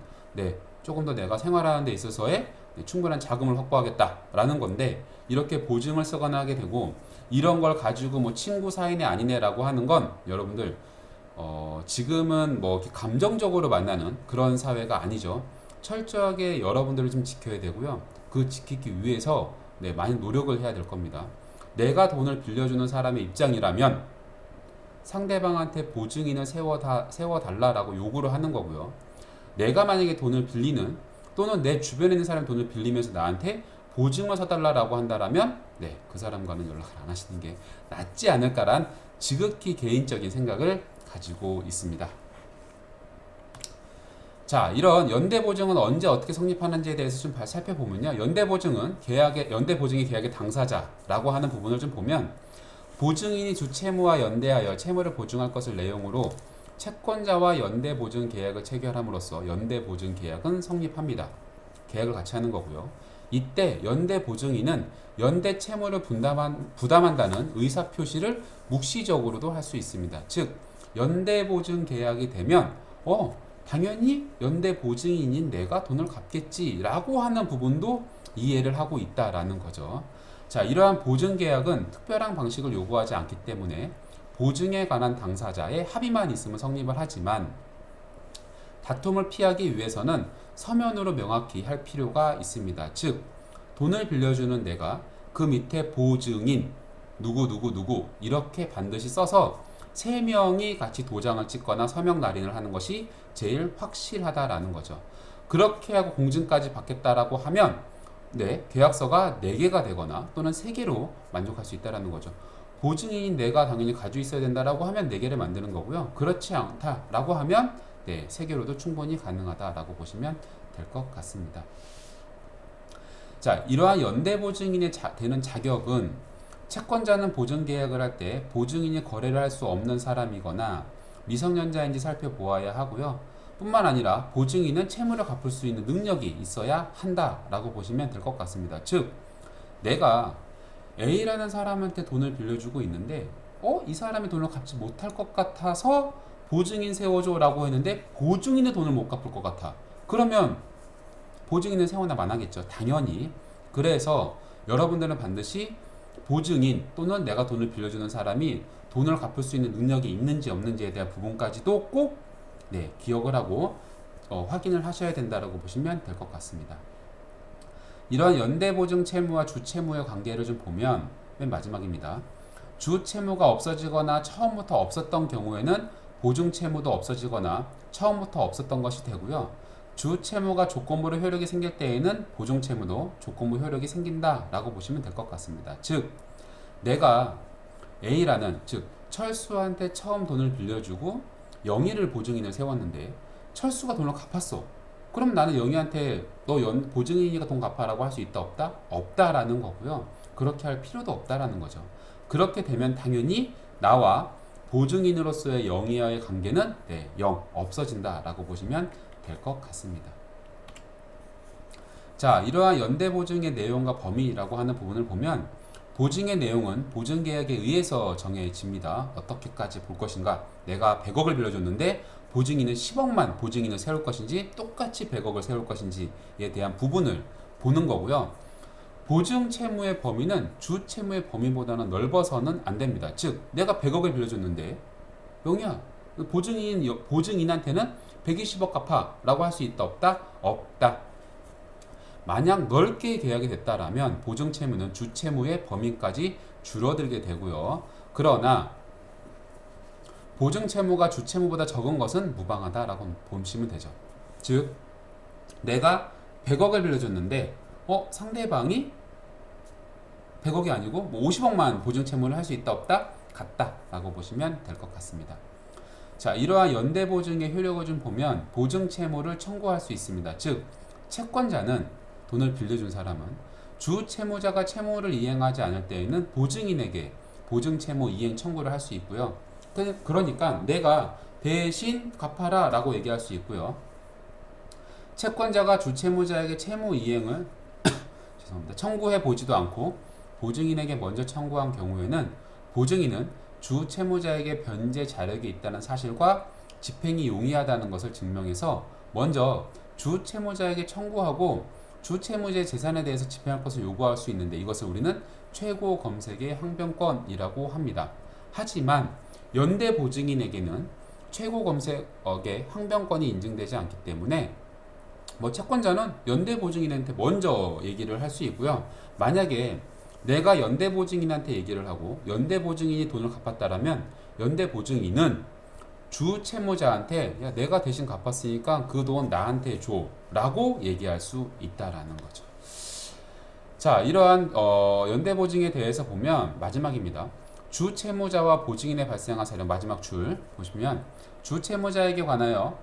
조금 더 내가 생활하는 데 있어서의 충분한 자금을 확보하겠다라는 건데, 이렇게 보증을 쓰거나 하게 되고 이런 걸 가지고 뭐 친구 사이네 아니네라고 하는 건 여러분들 지금은 뭐 감정적으로 만나는 그런 사회가 아니죠. 철저하게 여러분들을 좀 지켜야 되고요. 그 지키기 위해서 많이 노력을 해야 될 겁니다. 내가 돈을 빌려주는 사람의 입장이라면 상대방한테 보증인을 세워달라라고 요구를 하는 거고요. 내가 만약에 돈을 빌리는 또는 내 주변에 있는 사람이 돈을 빌리면서 나한테 보증을 서달라라고 한다라면 그 사람과는 연락을 안 하시는 게 낫지 않을까란 지극히 개인적인 생각을 가지고 있습니다. 자, 이런 연대보증은 언제 어떻게 성립하는지에 대해서 좀 살펴보면요. 연대보증이 계약의 당사자라고 하는 부분을 좀 보면 보증인이 주채무와 연대하여 채무를 보증할 것을 내용으로 채권자와 연대보증 계약을 체결함으로써 연대보증 계약은 성립합니다. 계약을 같이 하는 거고요. 이때 연대보증인은 연대 채무를 부담한다는 의사표시를 묵시적으로도 할 수 있습니다. 즉 연대보증 계약이 되면 당연히 연대보증인인 내가 돈을 갚겠지라고 하는 부분도 이해를 하고 있다라는 거죠. 자, 이러한 보증계약은 특별한 방식을 요구하지 않기 때문에 보증에 관한 당사자의 합의만 있으면 성립을 하지만 다툼을 피하기 위해서는 서면으로 명확히 할 필요가 있습니다. 즉 돈을 빌려주는 내가 그 밑에 보증인 누구 이렇게 반드시 써서 3명이 같이 도장을 찍거나 서명 날인을 하는 것이 제일 확실하다라는 거죠. 그렇게 하고 공증까지 받겠다라고 하면 계약서가 4개가 되거나 또는 3개로 만족할 수 있다라는 거죠. 보증인인 내가 당연히 가지고 있어야 된다라고 하면 4개를 만드는 거고요. 그렇지 않다라고 하면 3개로도 충분히 가능하다라고 보시면 될 것 같습니다. 자, 이러한 연대보증인이 되는 자격은 채권자는 보증계약을 할 때 보증인이 거래를 할 수 없는 사람이거나 미성년자인지 살펴보아야 하고요. 뿐만 아니라 보증인은 채무를 갚을 수 있는 능력이 있어야 한다라고 보시면 될 것 같습니다. 즉 내가 A라는 사람한테 돈을 빌려주고 있는데 이 사람이 돈을 갚지 못할 것 같아서 보증인 세워줘 라고 했는데 보증인의 돈을 못 갚을 것 같아. 그러면 보증인은 세워나면 안 하겠죠. 당연히. 그래서 여러분들은 반드시 보증인 또는 내가 돈을 빌려주는 사람이 돈을 갚을 수 있는 능력이 있는지 없는지에 대한 부분까지도 꼭 기억을 하고 확인을 하셔야 된다고 보시면 될 것 같습니다. 이런 연대보증 채무와 주채무의 관계를 좀 보면 맨 마지막입니다. 주채무가 없어지거나 처음부터 없었던 경우에는 보증채무도 없어지거나 처음부터 없었던 것이 되고요. 주채무가 조건부로 효력이 생길 때에는 보증채무도 조건부 효력이 생긴다라고 보시면 될 것 같습니다. 즉 내가 A라는 즉 철수한테 처음 돈을 빌려주고 영희를 보증인을 세웠는데 철수가 돈을 갚았어. 그럼 나는 영희한테 너 보증인이가 돈 갚아라고 할 수 있다 없다? 없다라는 거고요. 그렇게 할 필요도 없다라는 거죠. 그렇게 되면 당연히 나와 보증인으로서의 영희와의 관계는 없어진다라고 보시면 될 것 같습니다. 자, 이러한 연대보증의 내용과 범위라고 하는 부분을 보면 보증의 내용은 보증계약에 의해서 정해집니다. 어떻게까지 볼 것인가? 내가 100억을 빌려줬는데 보증인은 10억만 보증인을 세울 것인지 똑같이 100억을 세울 것인지에 대한 부분을 보는 거고요. 보증채무의 범위는 주채무의 범위보다는 넓어서는 안 됩니다. 즉 내가 100억을 빌려줬는데 영희야 보증인한테는 120억 갚아 라고 할 수 있다 없다? 없다. 만약 넓게 계약이 됐다라면 보증채무는 주채무의 범위까지 줄어들게 되고요. 그러나 보증채무가 주채무보다 적은 것은 무방하다라고 보시면 되죠. 즉 내가 100억을 빌려줬는데 상대방이 100억이 아니고 50억만 보증채무를 할 수 있다 없다? 같다 라고 보시면 될 것 같습니다. 자, 이러한 연대보증의 효력을 좀 보면 보증채무를 청구할 수 있습니다. 즉 채권자는 돈을 빌려준 사람은 주채무자가 채무를 이행하지 않을 때에는 보증인에게 보증채무 이행 청구를 할 수 있고요. 그러니까 내가 대신 갚아라 라고 얘기할 수 있고요. 채권자가 주채무자에게 채무 이행을 청구해 보지도 않고 보증인에게 먼저 청구한 경우에는 보증인은 주채무자에게 변제 자력이 있다는 사실과 집행이 용이하다는 것을 증명해서 먼저 주채무자에게 청구하고 주채무자의 재산에 대해서 집행할 것을 요구할 수 있는데 이것을 우리는 최고 검색의 항변권이라고 합니다. 하지만 연대보증인에게는 최고 검색의 항변권이 인증되지 않기 때문에 뭐 채권자는 연대보증인한테 먼저 얘기를 할 수 있고요. 만약에 내가 연대보증인한테 얘기를 하고 연대보증인이 돈을 갚았다라면 연대보증인은 주 채무자한테 야, 내가 대신 갚았으니까 그 돈 나한테 줘 라고 얘기할 수 있다라는 거죠. 자, 이러한 연대보증에 대해서 보면 마지막입니다. 주 채무자와 보증인에 발생한 사유 마지막 줄 보시면 주 채무자에게 관하여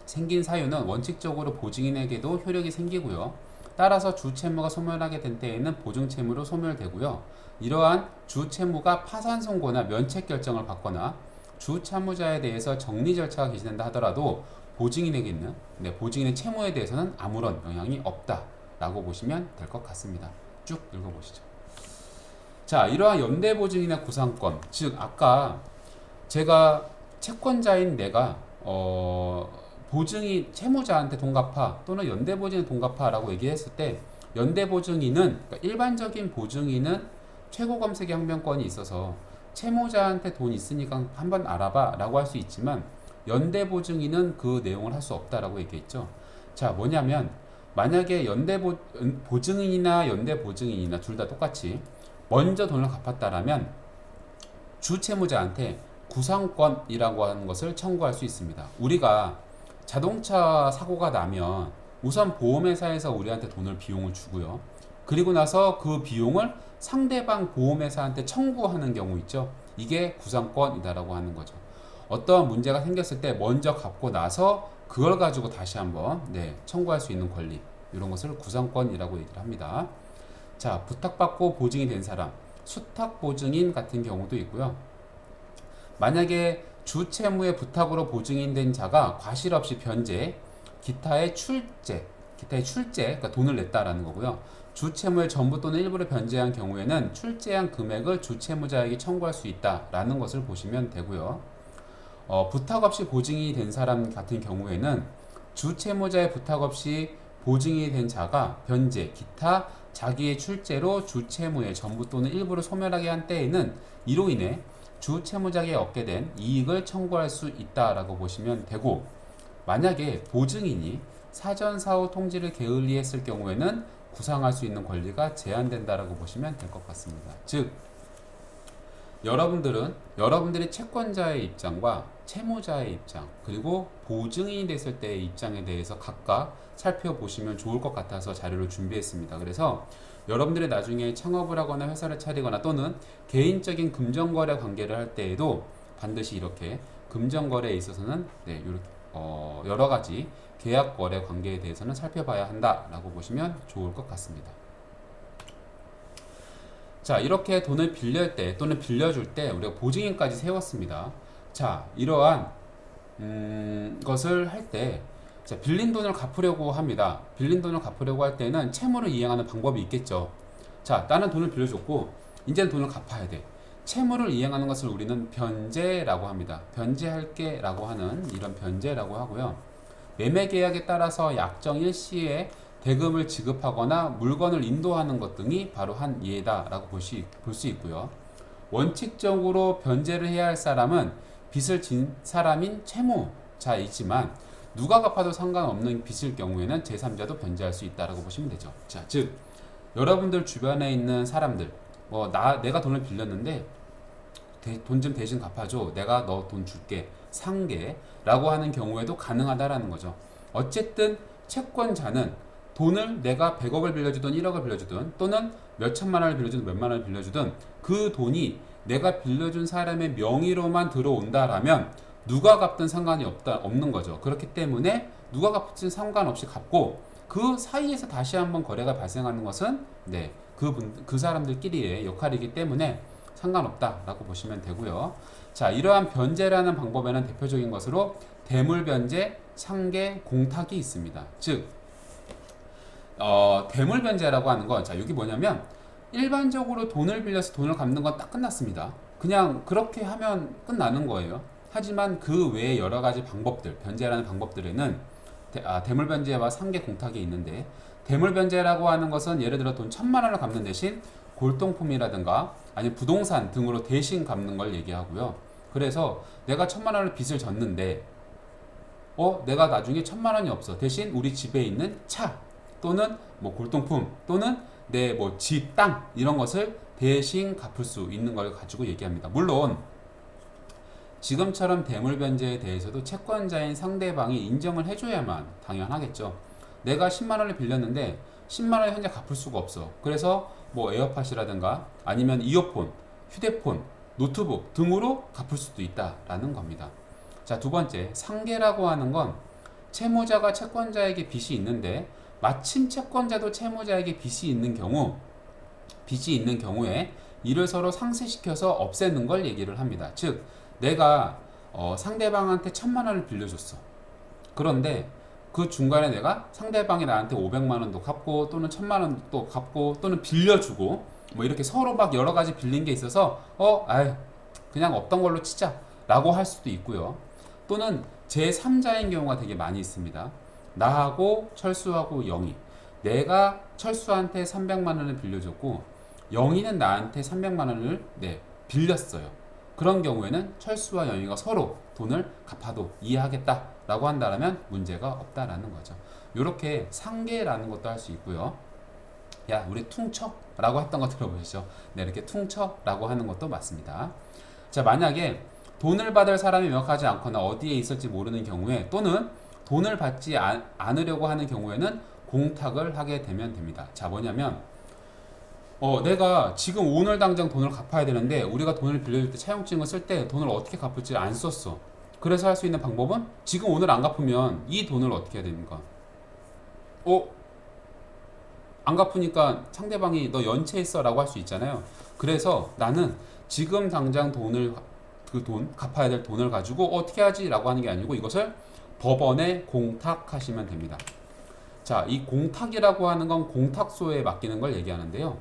생긴 사유는 원칙적으로 보증인에게도 효력이 생기고요. 따라서 주 채무가 소멸하게 된 때에는 보증 채무로 소멸되고요. 이러한 주 채무가 파산 선고나 면책 결정을 받거나 주 채무자에 대해서 정리 절차가 개시된다 하더라도 보증인에게는 보증인의 채무에 대해서는 아무런 영향이 없다라고 보시면 될 것 같습니다. 쭉 읽어보시죠. 자, 이러한 연대보증인의 구상권, 즉 아까 제가 채권자인 내가 보증이 채무자한테 돈 갚아 또는 연대보증인 돈 갚아라고 얘기했을 때 연대보증인은 그러니까 일반적인 보증인은 최고 검색의 항변권이 있어서 채무자한테 돈 있으니까 한번 알아봐 라고 할 수 있지만 연대보증인은 그 내용을 할 수 없다라고 얘기했죠. 자, 뭐냐면 만약에 보증인이나 연대보증인이나 둘 다 똑같이 먼저 돈을 갚았다라면 주채무자한테 구상권이라고 하는 것을 청구할 수 있습니다. 우리가 자동차 사고가 나면 우선 보험회사에서 우리한테 비용을 주고요. 그리고 나서 그 비용을 상대방 보험회사한테 청구하는 경우 있죠. 이게 구상권이다라고 하는 거죠. 어떠한 문제가 생겼을 때 먼저 갚고 나서 그걸 가지고 다시 한번 청구할 수 있는 권리, 이런 것을 구상권이라고 얘기를 합니다. 자, 부탁받고 보증이 된 사람, 수탁보증인 같은 경우도 있고요. 만약에 주채무의 부탁으로 보증인 된 자가 과실 없이 변제, 기타의 출제, 그러니까 돈을 냈다라는 거고요. 주채무의 전부 또는 일부를 변제한 경우에는 출제한 금액을 주채무자에게 청구할 수 있다라는 것을 보시면 되고요. 부탁 없이 보증이 된 사람 같은 경우에는 주채무자의 부탁 없이 보증이 된 자가 변제, 기타, 자기의 출제로 주채무의 전부 또는 일부를 소멸하게 한 때에는 이로 인해 주채무자에게 얻게 된 이익을 청구할 수 있다라고 보시면 되고, 만약에 보증인이 사전사후 통지를 게을리했을 경우에는 구상할 수 있는 권리가 제한된다라고 보시면 될 것 같습니다. 즉, 여러분들이 채권자의 입장과 채무자의 입장, 그리고 보증인이 됐을 때의 입장에 대해서 각각 살펴보시면 좋을 것 같아서 자료를 준비했습니다. 그래서 여러분들이 나중에 창업을 하거나 회사를 차리거나 또는 개인적인 금전거래 관계를 할 때에도 반드시 이렇게 금전거래에 있어서는 여러 가지 계약거래 관계에 대해서는 살펴봐야 한다라고 보시면 좋을 것 같습니다. 자, 이렇게 돈을 빌릴 때 또는 빌려줄 때 우리가 보증인까지 세웠습니다. 자, 이러한 것을 할 때 빌린 돈을 갚으려고 합니다. 빌린 돈을 갚으려고 할 때는 채무를 이행하는 방법이 있겠죠. 자, 나는 돈을 빌려줬고 이제는 돈을 갚아야 돼. 채무를 이행하는 것을 우리는 변제라고 합니다. 변제할게 라고 하는 이런 변제라고 하고요. 매매계약에 따라서 약정 일시에 대금을 지급하거나 물건을 인도하는 것 등이 바로 한 예다라고 볼 수 있고요. 원칙적으로 변제를 해야 할 사람은 빚을 진 사람인 채무자이지만 누가 갚아도 상관없는 빚일 경우에는 제3자도 변제할 수 있다라고 보시면 되죠. 자, 즉 여러분들 주변에 있는 사람들, 내가 돈을 빌렸는데 돈 좀 대신 갚아줘. 내가 너 돈 줄게. 상계라고 하는 경우에도 가능하다라는 거죠. 어쨌든 채권자는 돈을 내가 100억을 빌려주든 1억을 빌려주든 또는 몇 천만 원을 빌려주든 몇만 원을 빌려주든 그 돈이 내가 빌려준 사람의 명의로만 들어온다라면 누가 갚든 상관이 없는 거죠. 그렇기 때문에 누가 갚든 상관없이 갚고 그 사이에서 다시 한번 거래가 발생하는 것은 그 사람들끼리의 역할이기 때문에 상관없다라고 보시면 되고요. 자, 이러한 변제라는 방법에는 대표적인 것으로 대물변제, 상계, 공탁이 있습니다. 즉 대물변제라고 하는 건, 자, 여기 뭐냐면 일반적으로 돈을 빌려서 돈을 갚는 건 딱 끝났습니다. 그냥 그렇게 하면 끝나는 거예요. 하지만 그 외에 여러 가지 방법들, 변제라는 방법들에는 대물변제와 상계, 공탁이 있는데, 대물변제라고 하는 것은 예를 들어 돈 1,000만 원을 갚는 대신 골동품이라든가 아니면 부동산 등으로 대신 갚는 걸 얘기하고요. 그래서 내가 1,000만 원을 빚을 졌는데 내가 나중에 1,000만 원이 없어. 대신 우리 집에 있는 차 또는 뭐 골동품 또는 내 뭐 집, 땅 이런 것을 대신 갚을 수 있는 걸 가지고 얘기합니다. 물론 지금처럼 대물 변제에 대해서도 채권자인 상대방이 인정을 해줘야만 당연하겠죠. 내가 10만 원을 빌렸는데 10만 원을 현재 갚을 수가 없어. 그래서 뭐 에어팟이라든가 아니면 이어폰, 휴대폰, 노트북 등으로 갚을 수도 있다라는 겁니다. 자, 두 번째, 상계라고 하는 건 채무자가 채권자에게 빚이 있는데 마침 채권자도 채무자에게 빚이 있는 경우에 이를 서로 상쇄시켜서 없애는 걸 얘기를 합니다. 즉, 내가 상대방한테 1,000만 원을 빌려줬어. 그런데 그 중간에 내가 상대방이 나한테 500만 원도 갚고 또는 1,000만 원도 갚고 또는 빌려주고 뭐 이렇게 서로 막 여러 가지 빌린 게 있어서 그냥 없던 걸로 치자 라고 할 수도 있고요. 또는 제3자인 경우가 되게 많이 있습니다. 나하고 철수하고 영희, 내가 철수한테 300만 원을 빌려줬고 영희는 나한테 300만 원을 빌렸어요. 그런 경우에는 철수와 영희가 서로 돈을 갚아도 이해하겠다라고 한다면 문제가 없다라는 거죠. 이렇게 상계라는 것도 할 수 있고요. 야, 우리 퉁쳐라고 했던 거 들어보셨죠? 네, 이렇게 퉁쳐라고 하는 것도 맞습니다. 자, 만약에 돈을 받을 사람이 명확하지 않거나 어디에 있을지 모르는 경우에 또는 돈을 받지 않으려고 하는 경우에는 공탁을 하게 되면 됩니다. 자, 뭐냐면 내가 지금 오늘 당장 돈을 갚아야 되는데 우리가 돈을 빌려줄 때 차용증을 쓸 때 돈을 어떻게 갚을지 안 썼어. 그래서 할 수 있는 방법은 지금 오늘 안 갚으면 이 돈을 어떻게 해야 됩니까? 안 갚으니까 상대방이 너 연체했어 라고 할 수 있잖아요. 그래서 나는 지금 당장 그 돈 갚아야 될 돈을 가지고 어떻게 하지 라고 하는 게 아니고 이것을 법원에 공탁하시면 됩니다. 자, 이 공탁이라고 하는 건 공탁소에 맡기는 걸 얘기하는데요.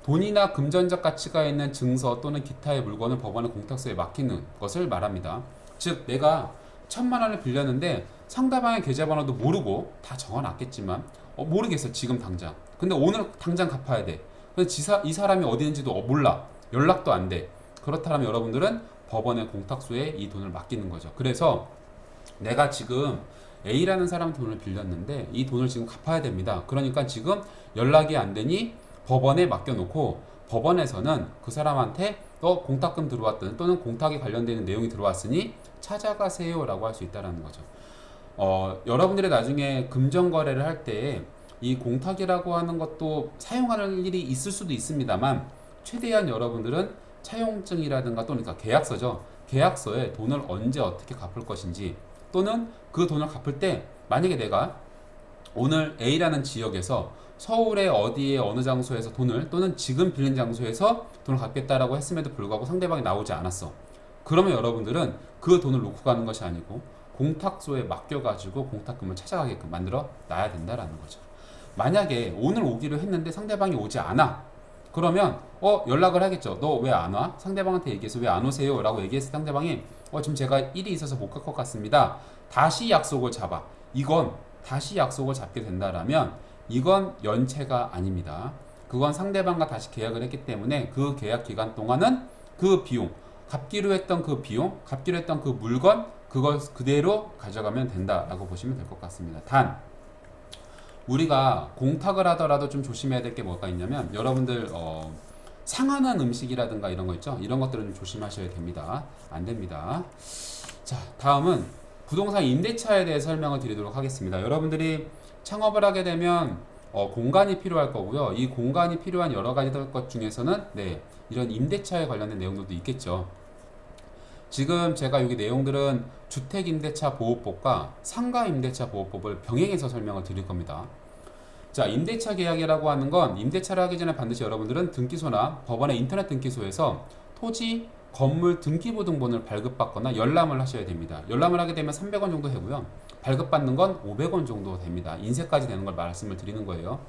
돈이나 금전적 가치가 있는 증서 또는 기타의 물건을 법원의 공탁소에 맡기는 것을 말합니다. 즉, 내가 1,000만 원을 빌렸는데 상대방의 계좌번호도 모르고 다 적어놨겠지만 모르겠어 지금 당장. 근데 오늘 당장 갚아야 돼. 근데 이 사람이 어디 있는지도 몰라. 연락도 안 돼. 그렇다면 여러분들은 법원의 공탁소에 이 돈을 맡기는 거죠. 그래서 내가 지금 A라는 사람 돈을 빌렸는데 이 돈을 지금 갚아야 됩니다. 그러니까 지금 연락이 안 되니 법원에 맡겨놓고 법원에서는 그 사람한테 공탁금 들어왔든 또는 공탁에 관련되는 내용이 들어왔으니 찾아가세요 라고 할 수 있다는 거죠. 여러분들이 나중에 금전거래를 할 때 이 공탁이라고 하는 것도 사용하는 일이 있을 수도 있습니다만 최대한 여러분들은 차용증이라든가 또는 계약서죠. 계약서에 돈을 언제 어떻게 갚을 것인지 또는 그 돈을 갚을 때 만약에 내가 오늘 A라는 지역에서 서울의 어디에 어느 장소에서 돈을 또는 지금 빌린 장소에서 돈을 갚겠다라고 했음에도 불구하고 상대방이 나오지 않았어. 그러면 여러분들은 그 돈을 놓고 가는 것이 아니고 공탁소에 맡겨가지고 공탁금을 찾아가게끔 만들어 놔야 된다라는 거죠. 만약에 오늘 오기로 했는데 상대방이 오지 않아. 그러면 연락을 하겠죠. 너 왜 안 와? 상대방한테 얘기해서 왜 안 오세요? 라고 얘기해서 상대방이 지금 제가 일이 있어서 못 갈 것 같습니다. 다시 약속을 잡아. 이건 다시 약속을 잡게 된다라면 이건 연체가 아닙니다. 그건 상대방과 다시 계약을 했기 때문에 그 계약 기간 동안은 그 비용, 갚기로 했던 그 비용, 갚기로 했던 그 물건 그걸 그대로 가져가면 된다라고 보시면 될 것 같습니다. 단 우리가 공탁을 하더라도 좀 조심해야 될 게 뭐가 있냐면 여러분들 상하는 음식이라든가 이런 거 있죠. 이런 것들은 좀 조심하셔야 됩니다. 안 됩니다. 자, 다음은 부동산 임대차에 대해 설명을 드리도록 하겠습니다. 여러분들이 창업을 하게 되면 공간이 필요할 거고요. 이 공간이 필요한 여러 가지 것 중에서는 이런 임대차에 관련된 내용들도 있겠죠. 지금 제가 여기 내용들은 주택임대차보호법과 상가임대차보호법을 병행해서 설명을 드릴 겁니다. 자, 임대차 계약이라고 하는 건 임대차를 하기 전에 반드시 여러분들은 등기소나 법원의 인터넷 등기소에서 토지, 건물 등기부등본을 발급받거나 열람을 하셔야 됩니다. 열람을 하게 되면 300원 정도 되고요. 발급받는 건 500원 정도 됩니다. 인쇄까지 되는 걸 말씀을 드리는 거예요.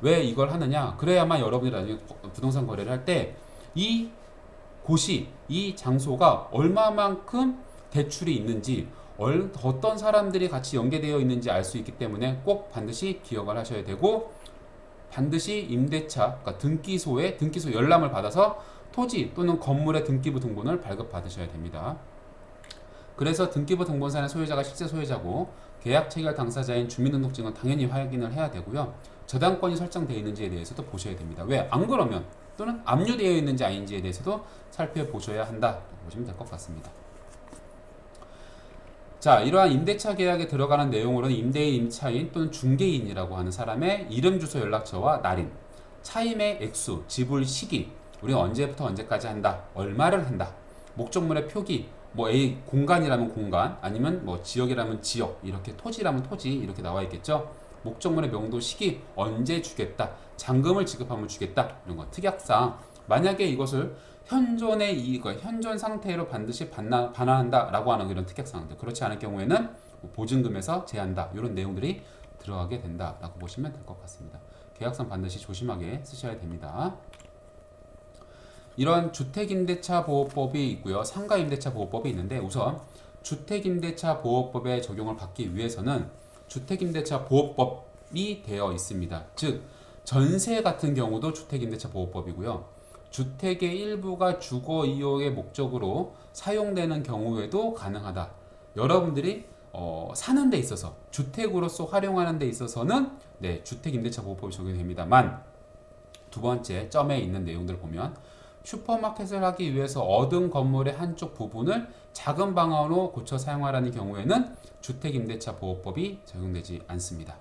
왜 이걸 하느냐? 그래야만 여러분들이 나중에 부동산 거래를 할 때 이 곳이, 이 장소가 얼마만큼 대출이 있는지 어떤 사람들이 같이 연계되어 있는지 알 수 있기 때문에 꼭 반드시 기억을 하셔야 되고 반드시 임대차, 그러니까 등기소 열람을 받아서 토지 또는 건물의 등기부 등본을 발급받으셔야 됩니다. 그래서 등기부 등본상의 소유자가 실제 소유자고 계약 체결 당사자인 주민등록증은 당연히 확인을 해야 되고요. 저당권이 설정되어 있는지에 대해서도 보셔야 됩니다. 왜? 안 그러면 또는 압류되어 있는지 아닌지에 대해서도 살펴보셔야 한다 보시면 될 것 같습니다. 자, 이러한 임대차 계약에 들어가는 내용으로는 임대인, 임차인 또는 중개인이라고 하는 사람의 이름, 주소, 연락처와 날인, 차임의 액수, 지불 시기, 우리가 언제부터 언제까지 한다, 얼마를 한다, 목적물의 표기, 뭐 A 공간이라면 공간, 아니면 뭐 지역이라면 지역, 이렇게 토지라면 토지 이렇게 나와 있겠죠. 목적물의 명도, 시기, 언제 주겠다, 잔금을 지급하면 주겠다, 이런 거. 특약상 만약에 이것을 현존 상태로 반드시 반환한다라고 하는 이런 특약사항들. 그렇지 않을 경우에는 보증금에서 제한다, 이런 내용들이 들어가게 된다라고 보시면 될 것 같습니다. 계약상 반드시 조심하게 쓰셔야 됩니다. 이런 주택임대차보호법이 있고요, 상가임대차보호법이 있는데, 우선 주택임대차보호법의 적용을 받기 위해서는 주택임대차보호법이 되어 있습니다. 즉 전세 같은 경우도 주택임대차보호법이고요, 주택의 일부가 주거 이용의 목적으로 사용되는 경우에도 가능하다. 여러분들이 사는 데 있어서 주택으로서 활용하는 데 있어서는 주택임대차보호법이 적용됩니다만, 두 번째 점에 있는 내용들을 보면 슈퍼마켓을 하기 위해서 얻은 건물의 한쪽 부분을 작은 방으로 고쳐 사용하라는 경우에는 주택임대차보호법이 적용되지 않습니다.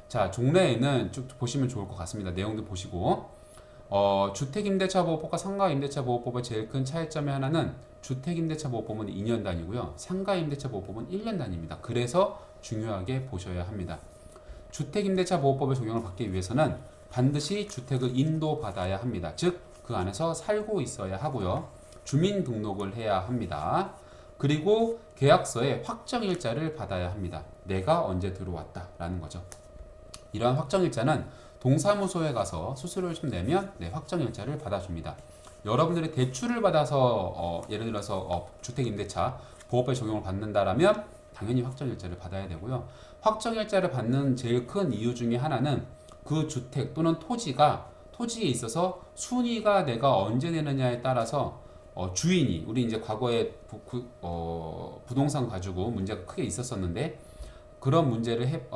자, 종래에는 쭉 보시면 좋을 것 같습니다. 내용도 보시고, 주택임대차보호법과 상가임대차보호법의 제일 큰 차이점의 하나는 주택임대차보호법은 2년 단위고요, 상가임대차보호법은 1년 단위입니다. 그래서 중요하게 보셔야 합니다. 주택임대차보호법의 적용을 받기 위해서는 반드시 주택을 인도받아야 합니다. 즉 그 안에서 살고 있어야 하고요, 주민등록을 해야 합니다. 그리고 계약서에 확정일자를 받아야 합니다. 내가 언제 들어왔다 라는 거죠. 이러한 확정일자는 동사무소에 가서 수수료를 좀 내면 확정일자를 받아줍니다. 여러분들이 대출을 받아서 예를 들어서 주택임대차 보호법에 적용을 받는다라면 당연히 확정일자를 받아야 되고요, 확정일자를 받는 제일 큰 이유 중에 하나는 그 주택 또는 토지에 있어서 순위가 내가 언제 되느냐에 따라서 주인이, 우리 이제 과거에 부동산 가지고 문제가 크게 있었었는데, 그런 문제를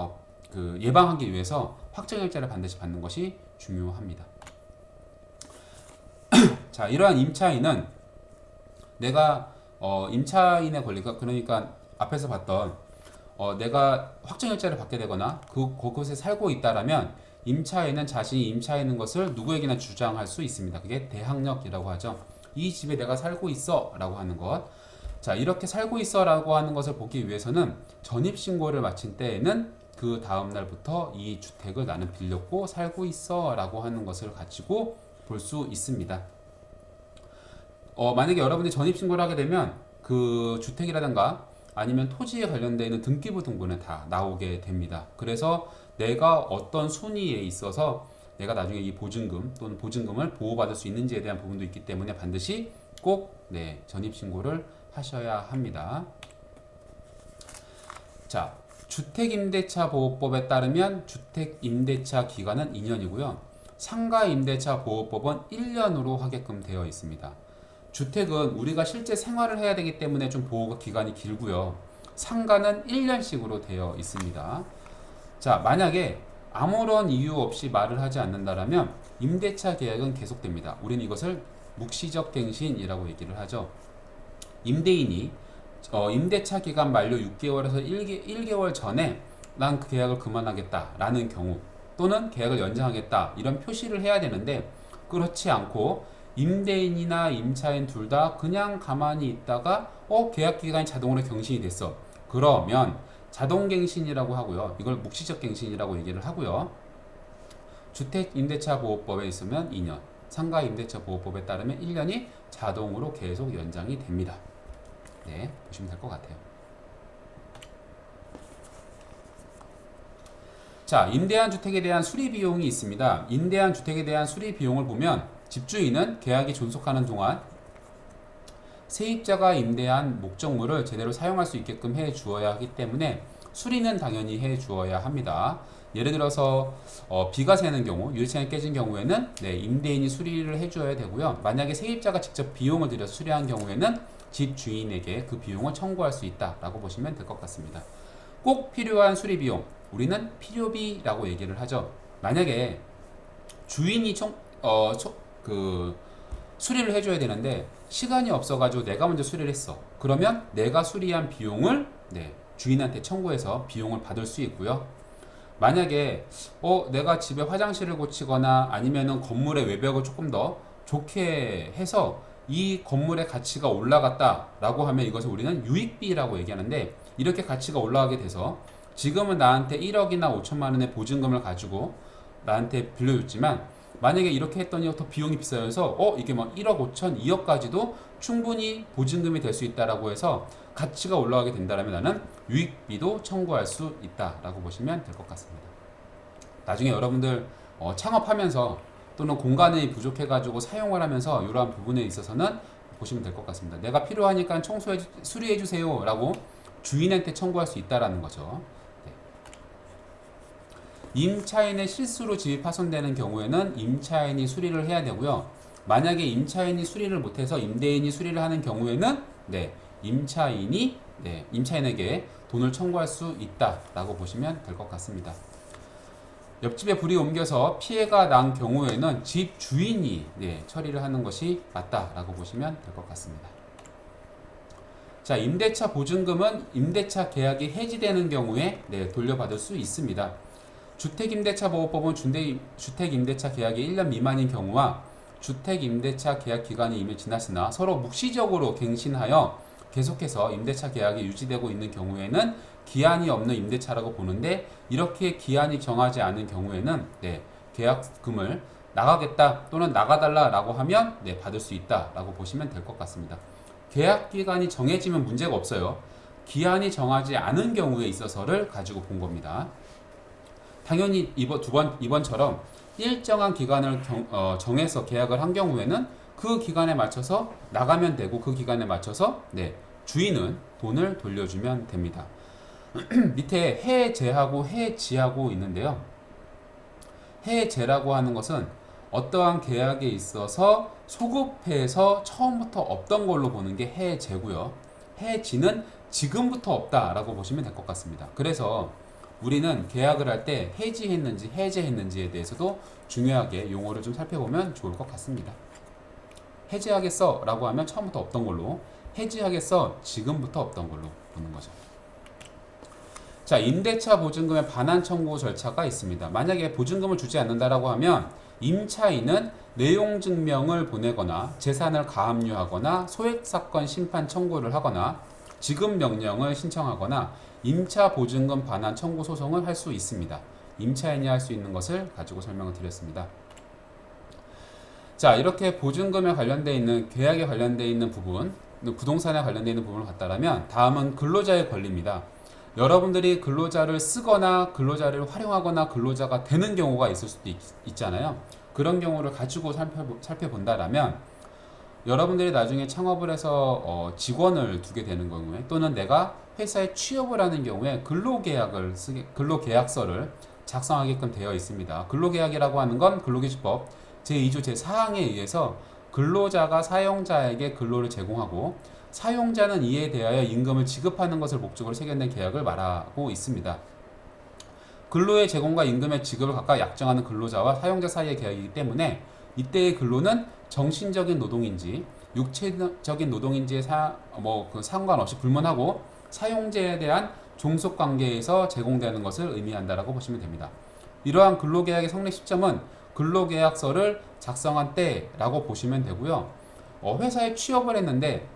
예방하기 위해서 확정일자를 반드시 받는 것이 중요합니다. 자, 이러한 임차인은 내가 임차인의 권리가, 그러니까 앞에서 봤던 내가 확정일자를 받게 되거나 그곳에 살고 있다라면 임차인은 자신이 임차인인 것을 누구에게나 주장할 수 있습니다. 그게 대항력이라고 하죠. 이 집에 내가 살고 있어 라고 하는 것. 자, 이렇게 살고 있어 라고 하는 것을 보기 위해서는 전입신고를 마친 때에는 그 다음날부터 이 주택을 나는 빌렸고 살고 있어 라고 하는 것을 가지고 볼 수 있습니다. 만약에 여러분이 전입신고를 하게 되면 그 주택이라든가 아니면 토지에 관련되어 있는 등기부 등본에 다 나오게 됩니다. 그래서 내가 어떤 순위에 있어서 내가 나중에 이 보증금 또는 보증금을 보호받을 수 있는지에 대한 부분도 있기 때문에 반드시 꼭 전입신고를 하셔야 합니다. 자, 주택임대차보호법에 따르면 주택임대차 기간은 2년이고요. 상가임대차보호법은 1년으로 하게끔 되어 있습니다. 주택은 우리가 실제 생활을 해야 되기 때문에 좀 보호 기간이 길고요, 상가는 1년씩으로 되어 있습니다. 자, 만약에 아무런 이유 없이 말을 하지 않는다라면 임대차 계약은 계속됩니다. 우리는 이것을 묵시적 갱신이라고 얘기를 하죠. 임대인이 임대차 기간 만료 6개월에서 1개월 전에 난 그 계약을 그만하겠다라는 경우, 또는 계약을 연장하겠다 이런 표시를 해야 되는데, 그렇지 않고 임대인이나 임차인 둘 다 그냥 가만히 있다가 계약 기간이 자동으로 경신이 됐어. 그러면 자동갱신이라고 하고요, 이걸 묵시적 갱신이라고 얘기를 하고요, 주택임대차보호법에 있으면 2년, 상가임대차보호법에 따르면 1년이 자동으로 계속 연장이 됩니다. 보시면 될 것 같아요. 자, 임대한 주택에 대한 수리 비용이 있습니다. 임대한 주택에 대한 수리 비용을 보면 집주인은 계약이 존속하는 동안 세입자가 임대한 목적물을 제대로 사용할 수 있게끔 해 주어야 하기 때문에 수리는 당연히 해 주어야 합니다. 예를 들어서 비가 새는 경우, 유리창이 깨진 경우에는 네, 임대인이 수리를 해줘야 되고요. 만약에 세입자가 직접 비용을 들여서 수리한 경우에는 집 주인에게 그 비용을 청구할 수 있다라고 보시면 될 것 같습니다. 꼭 필요한 수리 비용, 우리는 필요비라고 얘기를 하죠. 만약에 주인이 수리를 해줘야 되는데 시간이 없어가지고 내가 먼저 수리를 했어. 그러면 내가 수리한 비용을 네, 주인한테 청구해서 비용을 받을 수 있고요. 만약에 내가 집에 화장실을 고치거나 아니면은 건물의 외벽을 조금 더 좋게 해서 이 건물의 가치가 올라갔다라고 하면 이것을 우리는 유익비라고 얘기하는데, 이렇게 가치가 올라가게 돼서 지금은 나한테 1억이나 5천만 원의 보증금을 가지고 나한테 빌려줬지만 만약에 이렇게 했더니 더 비용이 비싸져서 이게 막 1억 5천, 2억까지도 충분히 보증금이 될 수 있다라고 해서 가치가 올라가게 된다면 나는 유익비도 청구할 수 있다라고 보시면 될 것 같습니다. 나중에 여러분들 창업하면서 또는 공간이 부족해가지고 사용을 하면서 이러한 부분에 있어서는 보시면 될 것 같습니다. 내가 필요하니까 수리해주세요 라고 주인한테 청구할 수 있다라는 거죠. 네. 임차인의 실수로 집이 파손되는 경우에는 임차인이 수리를 해야 되고요. 만약에 임차인이 수리를 못해서 임대인이 수리를 하는 경우에는 네, 임차인에게 돈을 청구할 수 있다라고 보시면 될 것 같습니다. 옆집에 불이 옮겨서 피해가 난 경우에는 집 주인이 처리를 하는 것이 맞다라고 보시면 될 것 같습니다. 자, 임대차 보증금은 임대차 계약이 해지되는 경우에 돌려받을 수 있습니다. 주택임대차보호법은 주택임대차 계약이 1년 미만인 경우와 주택임대차 계약 기간이 이미 지났으나 서로 묵시적으로 갱신하여 계속해서 임대차 계약이 유지되고 있는 경우에는 기한이 없는 임대차라고 보는데, 이렇게 기한이 정하지 않은 경우에는 계약금을 나가겠다 또는 나가달라라고 하면 받을 수 있다라고 보시면 될 것 같습니다. 계약 기간이 정해지면 문제가 없어요. 기한이 정하지 않은 경우에 있어서를 가지고 본 겁니다. 당연히 이번처럼 일정한 기간을 정해서 계약을 한 경우에는 그 기간에 맞춰서 나가면 되고, 그 기간에 맞춰서 주인은 돈을 돌려주면 됩니다. 밑에 해제하고 해지하고 있는데요. 해제라고 하는 것은 어떠한 계약에 있어서 소급해서 처음부터 없던 걸로 보는 게 해제고요. 해지는 지금부터 없다라고 보시면 될 것 같습니다. 그래서 우리는 계약을 할 때 해지했는지 해제했는지에 대해서도 중요하게 용어를 좀 살펴보면 좋을 것 같습니다. 해지하겠어 라고 하면 처음부터 없던 걸로, 해지하겠어 지금부터 없던 걸로 보는 거죠. 자, 임대차 보증금의 반환 청구 절차가 있습니다. 만약에 보증금을 주지 않는다라고 하면 임차인은 내용 증명을 보내거나 재산을 가압류하거나 소액사건 심판 청구를 하거나 지급 명령을 신청하거나 임차 보증금 반환 청구 소송을 할 수 있습니다. 임차인이 할 수 있는 것을 가지고 설명을 드렸습니다. 자, 이렇게 보증금에 관련되어 있는, 계약에 관련되어 있는 부분, 부동산에 관련되어 있는 부분을 갖다라면 다음은 근로자의 권리입니다. 여러분들이 근로자를 쓰거나 근로자를 활용하거나 근로자가 되는 경우가 있을 수도 있잖아요. 그런 경우를 가지고 살펴본다라면 여러분들이 나중에 창업을 해서 직원을 두게 되는 경우에, 또는 내가 회사에 취업을 하는 경우에 근로계약서를 작성하게끔 되어 있습니다. 근로계약이라고 하는 건 근로기준법 제2조 제4항에 의해서 근로자가 사용자에게 근로를 제공하고 사용자는 이에 대하여 임금을 지급하는 것을 목적으로 체결된 계약을 말하고 있습니다. 근로의 제공과 임금의 지급을 각각 약정하는 근로자와 사용자 사이의 계약이기 때문에 이때의 근로는 정신적인 노동인지 육체적인 노동인지에 상관없이 불문하고 사용자에 대한 종속관계에서 제공되는 것을 의미한다라고 보시면 됩니다. 이러한 근로계약의 성립 시점은 근로계약서를 작성한 때라고 보시면 되고요. 회사에 취업을 했는데,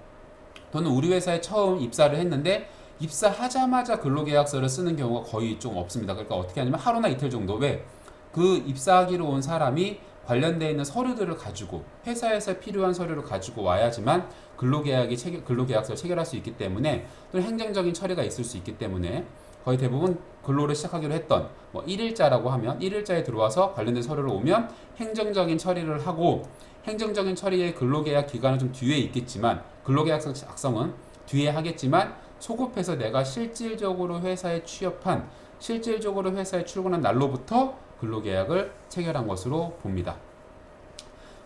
또는 우리 회사에 처음 입사를 했는데 입사하자마자 근로계약서를 쓰는 경우가 거의 좀 없습니다. 그러니까 어떻게 하냐면 하루나 이틀 정도, 왜? 그 입사하기로 온 사람이 관련되어 있는 서류들을 가지고, 회사에서 필요한 서류를 가지고 와야지만 근로계약서를 체결할 수 있기 때문에, 또 행정적인 처리가 있을 수 있기 때문에 거의 대부분 근로를 시작하기로 했던 1일자라고 하면 1일자에 들어와서 관련된 서류를 오면 행정적인 처리를 하고, 행정적인 처리의 근로계약 기간은 좀 뒤에 있겠지만, 근로계약서 작성은 뒤에 하겠지만 소급해서 내가 실질적으로 회사에 취업한 실질적으로 회사에 출근한 날로부터 근로계약을 체결한 것으로 봅니다.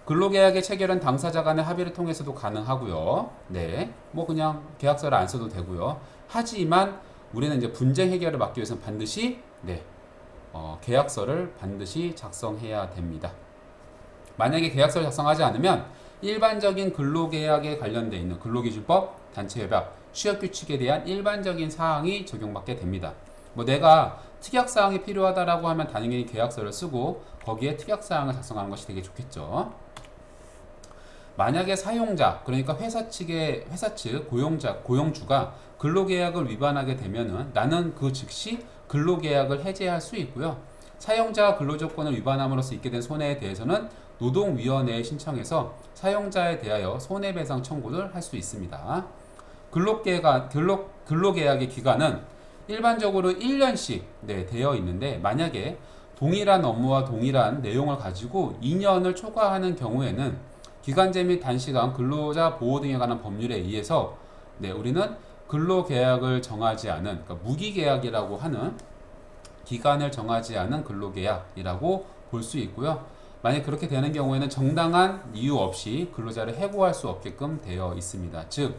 근로계약의 체결은 당사자 간의 합의를 통해서도 가능하고요. 네, 뭐 그냥 계약서를 안 써도 되고요. 하지만 우리는 이제 분쟁 해결을 막기 위해서는 반드시 계약서를 반드시 작성해야 됩니다. 만약에 계약서를 작성하지 않으면 일반적인 근로계약에 관련되어 있는 근로기준법, 단체협약, 취업규칙에 대한 일반적인 사항이 적용받게 됩니다. 뭐 내가 특약사항이 필요하다라고 하면 당연히 계약서를 쓰고 거기에 특약사항을 작성하는 것이 되게 좋겠죠. 만약에 사용자, 그러니까 회사 측 고용주가 근로계약을 위반하게 되면은 나는 그 즉시 근로계약을 해제할 수 있고요. 사용자가 근로조건을 위반함으로써 있게 된 손해에 대해서는 노동위원회에 신청해서 사용자에 대하여 손해배상 청구를 할 수 있습니다. 근로계약의 기간은 일반적으로 1년씩 되어 있는데 만약에 동일한 업무와 동일한 내용을 가지고 2년을 초과하는 경우에는 기간제 및 단시간 근로자 보호 등에 관한 법률에 의해서 우리는 근로계약을 정하지 않은 그러니까 무기계약이라고 하는 기간을 정하지 않은 근로계약이라고 볼 수 있고요. 만약 그렇게 되는 경우에는 정당한 이유 없이 근로자를 해고할 수 없게끔 되어 있습니다. 즉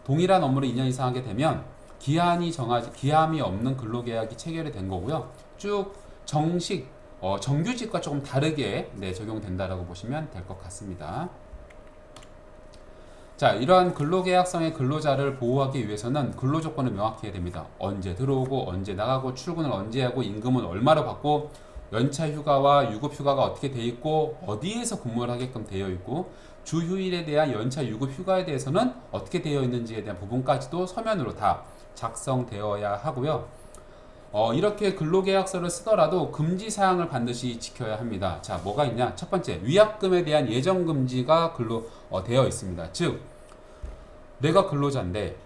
동일한 업무를 2년 이상 하게 되면 기함이 없는 근로계약이 체결이 된 거고요. 쭉 정규직과 조금 다르게 적용된다라고 보시면 될 것 같습니다. 자, 이러한 근로계약성의 근로자를 보호하기 위해서는 근로조건을 명확히 해야 됩니다. 언제 들어오고 언제 나가고 출근을 언제 하고 임금은 얼마로 받고 연차 휴가와 유급 휴가가 어떻게 되어 있고 어디에서 근무를 하게끔 되어 있고 주휴일에 대한 연차 유급 휴가에 대해서는 어떻게 되어 있는지에 대한 부분까지도 서면으로 다 작성되어야 하고요. 이렇게 근로계약서를 쓰더라도 금지사항을 반드시 지켜야 합니다. 자, 뭐가 있냐? 첫 번째, 위약금에 대한 예정금지가 되어 있습니다. 즉, 내가 근로자인데,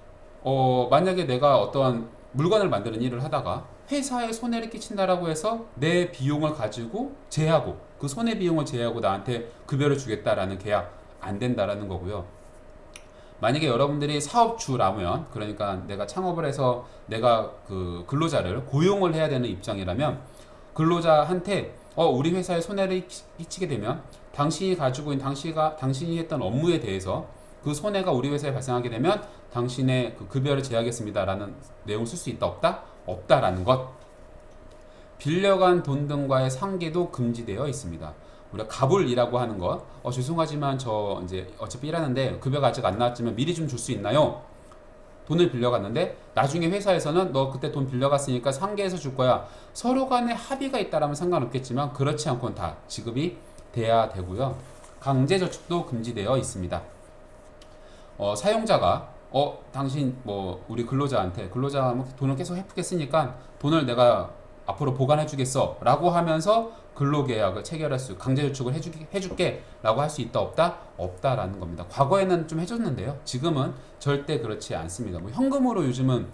만약에 내가 어떠한 물건을 만드는 일을 하다가 회사에 손해를 끼친다라고 해서 내 비용을 가지고 제하고, 그 손해 비용을 제하고 나한테 급여를 주겠다라는 계약 안 된다라는 거고요. 만약에 여러분들이 사업주라면, 그러니까 내가 창업을 해서 내가 그 근로자를 고용을 해야 되는 입장이라면 근로자한테 우리 회사에 손해를 끼치게 되면 당신이 가지고 있는 당신이 했던 업무에 대해서 그 손해가 우리 회사에 발생하게 되면 당신의 그 급여를 제하겠습니다라는 내용을 쓸 수 있다 없다? 없다라는 것. 빌려간 돈 등과의 상계도 금지되어 있습니다. 우리가 가불이라고 하는 것, 죄송하지만 저 이제 어차피 일하는데 급여가 아직 안 나왔지만 미리 좀 줄 수 있나요? 돈을 빌려갔는데 나중에 회사에서는 너 그때 돈 빌려갔으니까 상계해서 줄 거야. 서로 간에 합의가 있다라면 상관없겠지만 그렇지 않고는 다 지급이 돼야 되고요. 강제저축도 금지되어 있습니다. 사용자가 당신 우리 근로자한테 돈을 계속 헤프게 쓰니까 돈을 내가 앞으로 보관해 주겠어 라고 하면서 근로계약을 체결할 수 강제저축을 해줄게 라고 할 수 있다 없다? 없다라는 겁니다. 과거에는 좀 해줬는데요. 지금은 절대 그렇지 않습니다. 현금으로 요즘은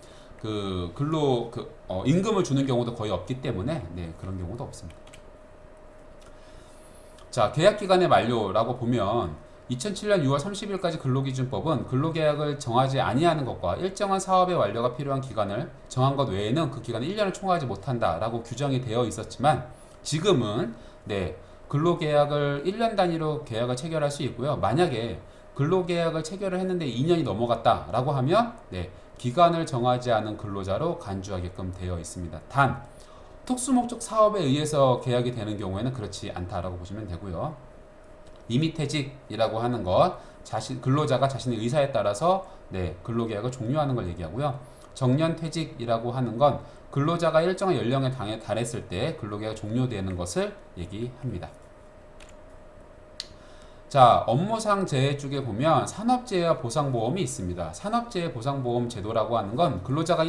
임금을 주는 경우도 거의 없기 때문에 그런 경우도 없습니다. 자, 계약기간의 만료라고 보면 2007년 6월 30일까지 근로기준법은 근로계약을 정하지 아니하는 것과 일정한 사업의 완료가 필요한 기간을 정한 것 외에는 그 기간을 1년을 초과하지 못한다라고 규정이 되어 있었지만 지금은 근로계약을 1년 단위로 계약을 체결할 수 있고요. 만약에 근로계약을 체결을 했는데 2년이 넘어갔다라고 하면 기간을 정하지 않은 근로자로 간주하게끔 되어 있습니다. 단 특수목적 사업에 의해서 계약이 되는 경우에는 그렇지 않다라고 보시면 되고요. 임의퇴직이라고 하는 것, 근로자가 자신의 의사에 따라서 근로계약을 종료하는 걸 얘기하고요. 정년퇴직이라고 하는 건 근로자가 일정한 연령에 달했을 때 근로계약이 종료되는 것을 얘기합니다. 자, 업무상 재해 쪽에 보면 산업재해와 보상보험이 있습니다. 산업재해 보상보험 제도라고 하는 건 근로자가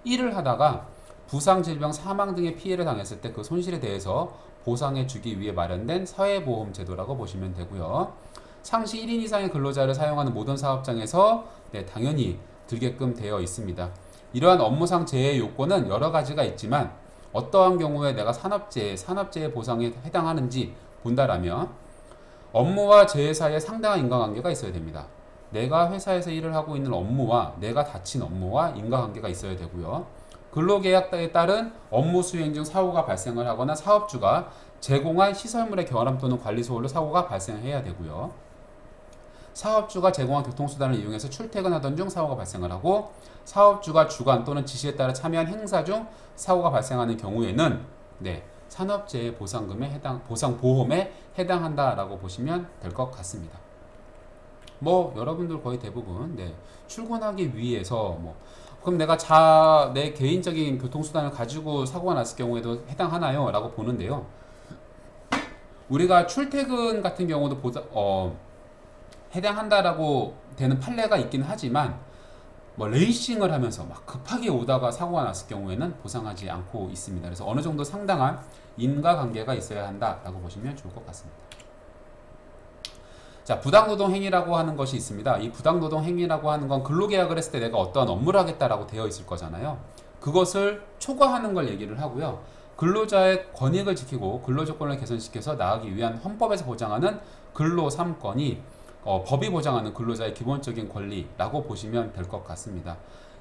일을 하다가 부상, 질병, 사망 등의 피해를 당했을 때 그 손실에 대해서 보상해 주기 위해 마련된 사회보험 제도라고 보시면 되고요. 상시 1인 이상의 근로자를 사용하는 모든 사업장에서 당연히 들게끔 되어 있습니다. 이러한 업무상 재해 요건은 여러 가지가 있지만 어떠한 경우에 내가 산업재해 보상에 해당하는지 본다라면 업무와 재해 사이에 상당한 인과관계가 있어야 됩니다. 내가 회사에서 일을 하고 있는 업무와 내가 다친 업무와 인과관계가 있어야 되고요. 근로계약에 따른 업무 수행 중 사고가 발생을 하거나 사업주가 제공한 시설물의 결함 또는 관리 소홀로 사고가 발생해야 되고요. 사업주가 제공한 교통수단을 이용해서 출퇴근하던 중 사고가 발생을 하고 사업주가 주관 또는 지시에 따라 참여한 행사 중 사고가 발생하는 경우에는 산업재해 보상보험에 해당한다라고 보시면 될 것 같습니다. 여러분들 거의 대부분 출근하기 위해서 그럼 내가 내 개인적인 교통수단을 가지고 사고가 났을 경우에도 해당하나요? 라고 보는데요. 우리가 출퇴근 같은 경우도 해당한다라고 되는 판례가 있긴 하지만 레이싱을 하면서 막 급하게 오다가 사고가 났을 경우에는 보상하지 않고 있습니다. 그래서 어느 정도 상당한 인과관계가 있어야 한다라고 보시면 좋을 것 같습니다. 자, 부당노동 행위라고 하는 것이 있습니다. 이 부당노동 행위라고 하는 건 근로계약을 했을 때 내가 어떠한 업무를 하겠다라고 되어 있을 거잖아요. 그것을 초과하는 걸 얘기를 하고요. 근로자의 권익을 지키고 근로조건을 개선시켜서 나아가기 위한 헌법에서 보장하는 근로 3권이 법이 보장하는 근로자의 기본적인 권리라고 보시면 될 것 같습니다.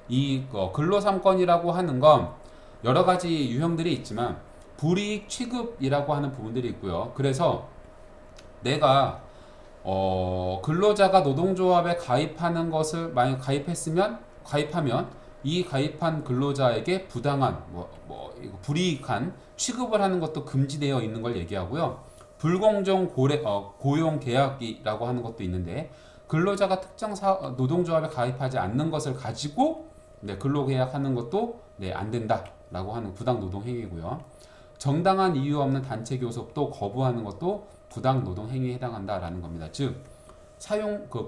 이 근로 3권이라고 하는 건 여러 가지 유형들이 있지만 불이익 취급이라고 하는 부분들이 있고요. 그래서 내가 근로자가 노동조합에 가입하는 것을 만약 가입하면 이 가입한 근로자에게 부당한 불이익한 취급을 하는 것도 금지되어 있는 걸 얘기하고요. 불공정 고용 계약이라고 하는 것도 있는데 근로자가 특정 노동조합에 가입하지 않는 것을 가지고 근로계약하는 것도 안 된다라고 하는 부당 노동 행위고요. 정당한 이유 없는 단체 교섭도 거부하는 것도 부당 노동 행위에 해당한다라는 겁니다. 즉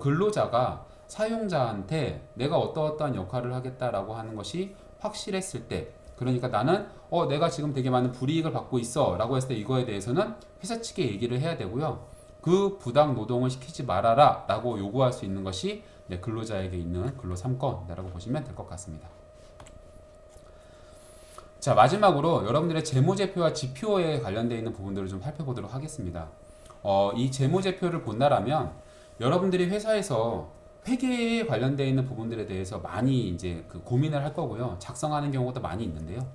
근로자가 사용자한테 내가 어떠한 역할을 하겠다라고 하는 것이 확실했을 때, 그러니까 나는 내가 지금 되게 많은 불이익을 받고 있어 라고 했을 때 이거에 대해서는 회사 측에 얘기를 해야 되고요. 그 부당 노동을 시키지 말아라 라고 요구할 수 있는 것이 근로자에게 있는 근로 3권이라고 보시면 될 것 같습니다. 자, 마지막으로 여러분들의 재무제표와 지표에 관련되어 있는 부분들을 좀 살펴보도록 하겠습니다. 이 재무제표를 본다라면 여러분들이 회사에서 회계에 관련되어 있는 부분들에 대해서 많이 이제 고민을 할 거고요. 작성하는 경우도 많이 있는데요.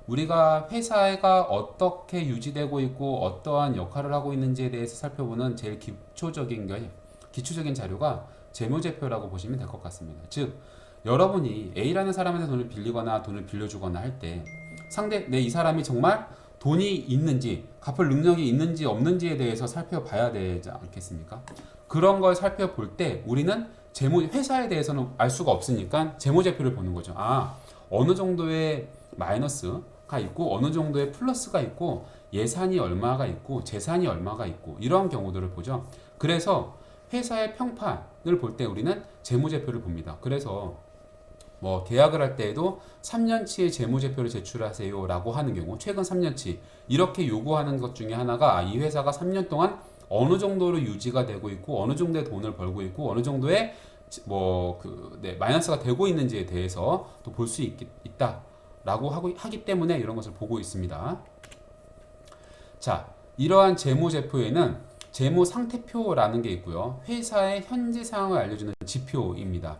우리가 회사가 어떻게 유지되고 있고 어떠한 역할을 하고 있는지에 대해서 살펴보는 제일 기초적인 자료가 재무제표라고 보시면 될 것 같습니다. 즉 여러분이 A라는 사람한테 돈을 빌리거나 돈을 빌려주거나 할 때 이 사람이 정말 돈이 있는지 갚을 능력이 있는지 없는지에 대해서 살펴봐야 되지 않겠습니까? 그런 걸 살펴볼 때 우리는 회사에 대해서는 알 수가 없으니까 재무제표를 보는 거죠. 어느 정도의 마이너스가 있고 어느 정도의 플러스가 있고 예산이 얼마가 있고 재산이 얼마가 있고 이러한 경우들을 보죠. 그래서 회사의 평판을 볼 때 우리는 재무제표를 봅니다. 그래서 계약을 할 때에도 3년치의 재무제표를 제출하세요 라고 하는 경우, 최근 3년치 이렇게 요구하는 것 중에 하나가 이 회사가 3년 동안 어느 정도로 유지가 되고 있고 어느 정도의 돈을 벌고 있고 어느 정도의 마이너스가 되고 있는지에 대해서 또 볼 수 있다라고 하기 때문에 이런 것을 보고 있습니다. 자, 이러한 재무제표에는 재무상태표라는 게 있고요. 회사의 현재 상황을 알려주는 지표입니다.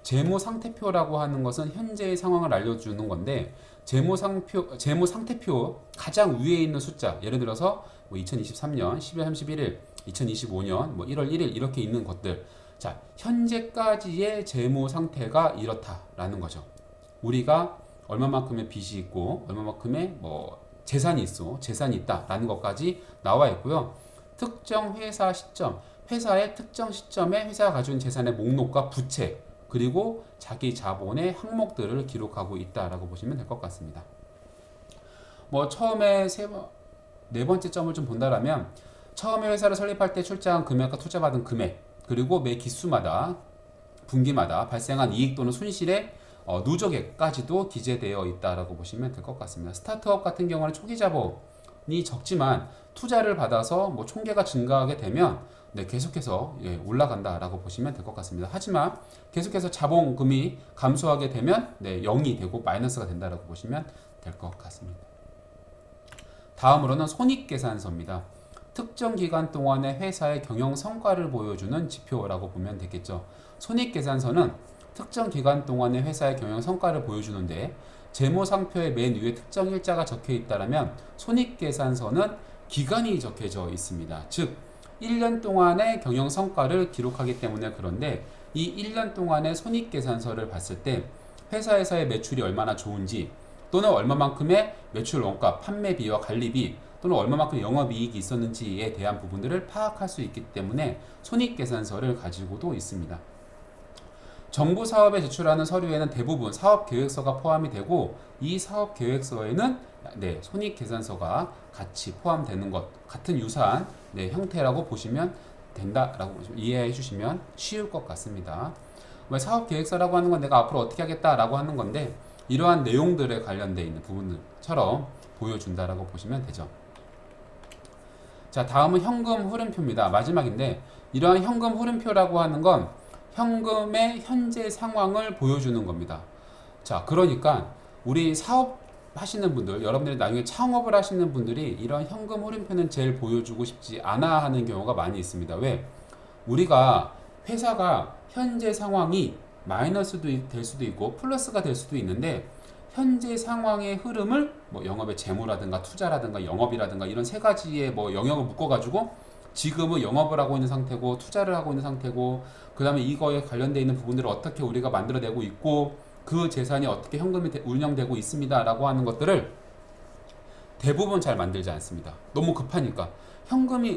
재무상태표라고 하는 것은 현재의 상황을 알려주는 건데 재무상태표 가장 위에 있는 숫자, 예를 들어서 2023년 12월 31일, 2025년 1월 1일 이렇게 있는 것들, 자, 현재까지의 재무 상태가 이렇다라는 거죠. 우리가 얼마만큼의 빚이 있고 얼마만큼의 재산이 있다라는 것까지 나와 있고요. 특정 회사 시점, 회사의 특정 시점에 회사가 가진 재산의 목록과 부채, 그리고 자기 자본의 항목들을 기록하고 있다라고 보시면 될 것 같습니다. 처음에 네 번째 점을 좀 본다라면 처음에 회사를 설립할 때 출자한 금액과 투자받은 금액, 그리고 매 기수마다 분기마다 발생한 이익 또는 손실의 누적액까지도 기재되어 있다라고 보시면 될 것 같습니다. 스타트업 같은 경우는 초기 자본이 적지만 투자를 받아서 총계가 증가하게 되면 계속해서 올라간다라고 보시면 될 것 같습니다. 하지만 계속해서 자본금이 감소하게 되면 0이 되고 마이너스가 된다라고 보시면 될 것 같습니다. 다음으로는 손익계산서입니다. 특정 기간 동안의 회사의 경영 성과를 보여주는 지표라고 보면 되겠죠. 손익계산서는 특정 기간 동안의 회사의 경영 성과를 보여주는데 재무상표의 맨 위에 특정 일자가 적혀 있다면 손익계산서는 기간이 적혀져 있습니다. 즉 1년 동안의 경영 성과를 기록하기 때문에 그런데 이 1년 동안의 손익계산서를 봤을 때 회사에서의 매출이 얼마나 좋은지 또는 얼마만큼의 매출 원가, 판매비와 관리비 또는 얼마만큼 영업이익이 있었는지에 대한 부분들을 파악할 수 있기 때문에 손익계산서를 가지고도 있습니다. 정부 사업에 제출하는 서류에는 대부분 사업계획서가 포함이 되고 이 사업계획서에는 손익계산서가 같이 포함되는 것 같은 유사한 형태라고 보시면 된다라고 이해해 주시면 쉬울 것 같습니다. 사업계획서라고 하는 건 내가 앞으로 어떻게 하겠다라고 하는 건데 이러한 내용들에 관련되어 있는 부분처럼 보여준다라고 보시면 되죠. 자, 다음은 현금 흐름표입니다. 마지막인데 이러한 현금 흐름표라고 하는 건 현금의 현재 상황을 보여주는 겁니다. 자, 그러니까 우리 사업 하시는 분들, 여러분들이 나중에 창업을 하시는 분들이 이런 현금 흐름표는 제일 보여주고 싶지 않아 하는 경우가 많이 있습니다. 왜? 우리가 회사가 현재 상황이 마이너스도 될 수도 있고 플러스가 될 수도 있는데 현재 상황의 흐름을 영업의 재무라든가 투자라든가 영업이라든가 이런 세 가지의 영역을 묶어가지고 지금은 영업을 하고 있는 상태고 투자를 하고 있는 상태고 그 다음에 이거에 관련되어 있는 부분들을 어떻게 우리가 만들어내고 있고 그 재산이 어떻게 현금이 운영되고 있습니다 라고 하는 것들을 대부분 잘 만들지 않습니다. 너무 급하니까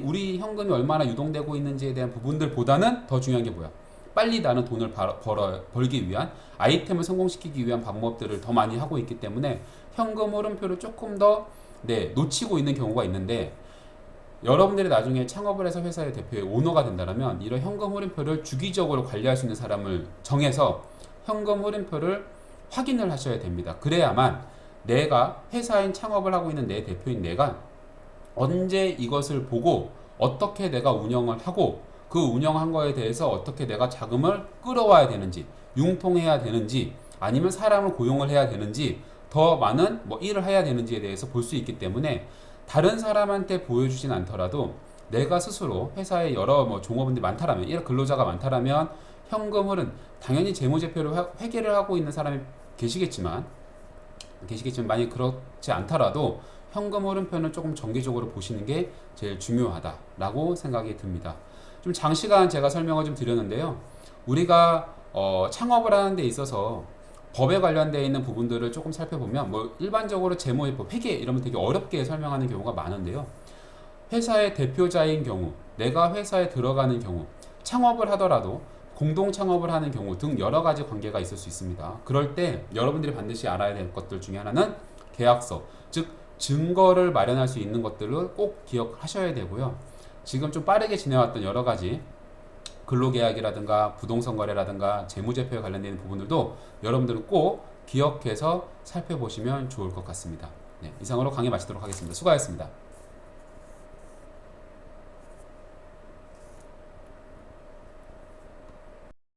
우리 현금이 얼마나 유동되고 있는지에 대한 부분들보다는 더 중요한 게 뭐야? 빨리 나는 돈을 벌기 위한 아이템을 성공시키기 위한 방법들을 더 많이 하고 있기 때문에 현금 흐름표를 조금 더 놓치고 있는 경우가 있는데 여러분들이 나중에 창업을 해서 회사의 대표의 오너가 된다면 이런 현금 흐름표를 주기적으로 관리할 수 있는 사람을 정해서 현금 흐름표를 확인을 하셔야 됩니다. 그래야만 내가 회사인 창업을 하고 있는 내 대표인 내가 언제 이것을 보고 어떻게 내가 운영을 하고 그 운영한 거에 대해서 어떻게 내가 자금을 끌어와야 되는지 융통해야 되는지 아니면 사람을 고용을 해야 되는지 더 많은 일을 해야 되는지에 대해서 볼 수 있기 때문에 다른 사람한테 보여주진 않더라도 내가 스스로 회사에 여러 종업원들이 많다라면 이런 근로자가 많다라면 현금 흐름 당연히 재무제표를 회계를 하고 있는 사람이 계시겠지만 만약 그렇지 않더라도 현금 흐름표는 조금 정기적으로 보시는 게 제일 중요하다라고 생각이 듭니다. 좀 장시간 제가 설명을 좀 드렸는데요. 우리가 창업을 하는 데 있어서 법에 관련되어 있는 부분들을 조금 살펴보면 일반적으로 재무제표, 회계 이러면 되게 어렵게 설명하는 경우가 많은데요. 회사의 대표자인 경우, 내가 회사에 들어가는 경우, 창업을 하더라도 공동 창업을 하는 경우 등 여러 가지 관계가 있을 수 있습니다. 그럴 때 여러분들이 반드시 알아야 될 것들 중에 하나는 계약서, 즉 증거를 마련할 수 있는 것들을 꼭 기억하셔야 되고요. 지금 좀 빠르게 지내왔던 여러 가지 근로계약이라든가 부동산 거래라든가 재무제표에 관련된 부분들도 여러분들은 꼭 기억해서 살펴보시면 좋을 것 같습니다. 이상으로 강의 마치도록 하겠습니다. 수고하셨습니다.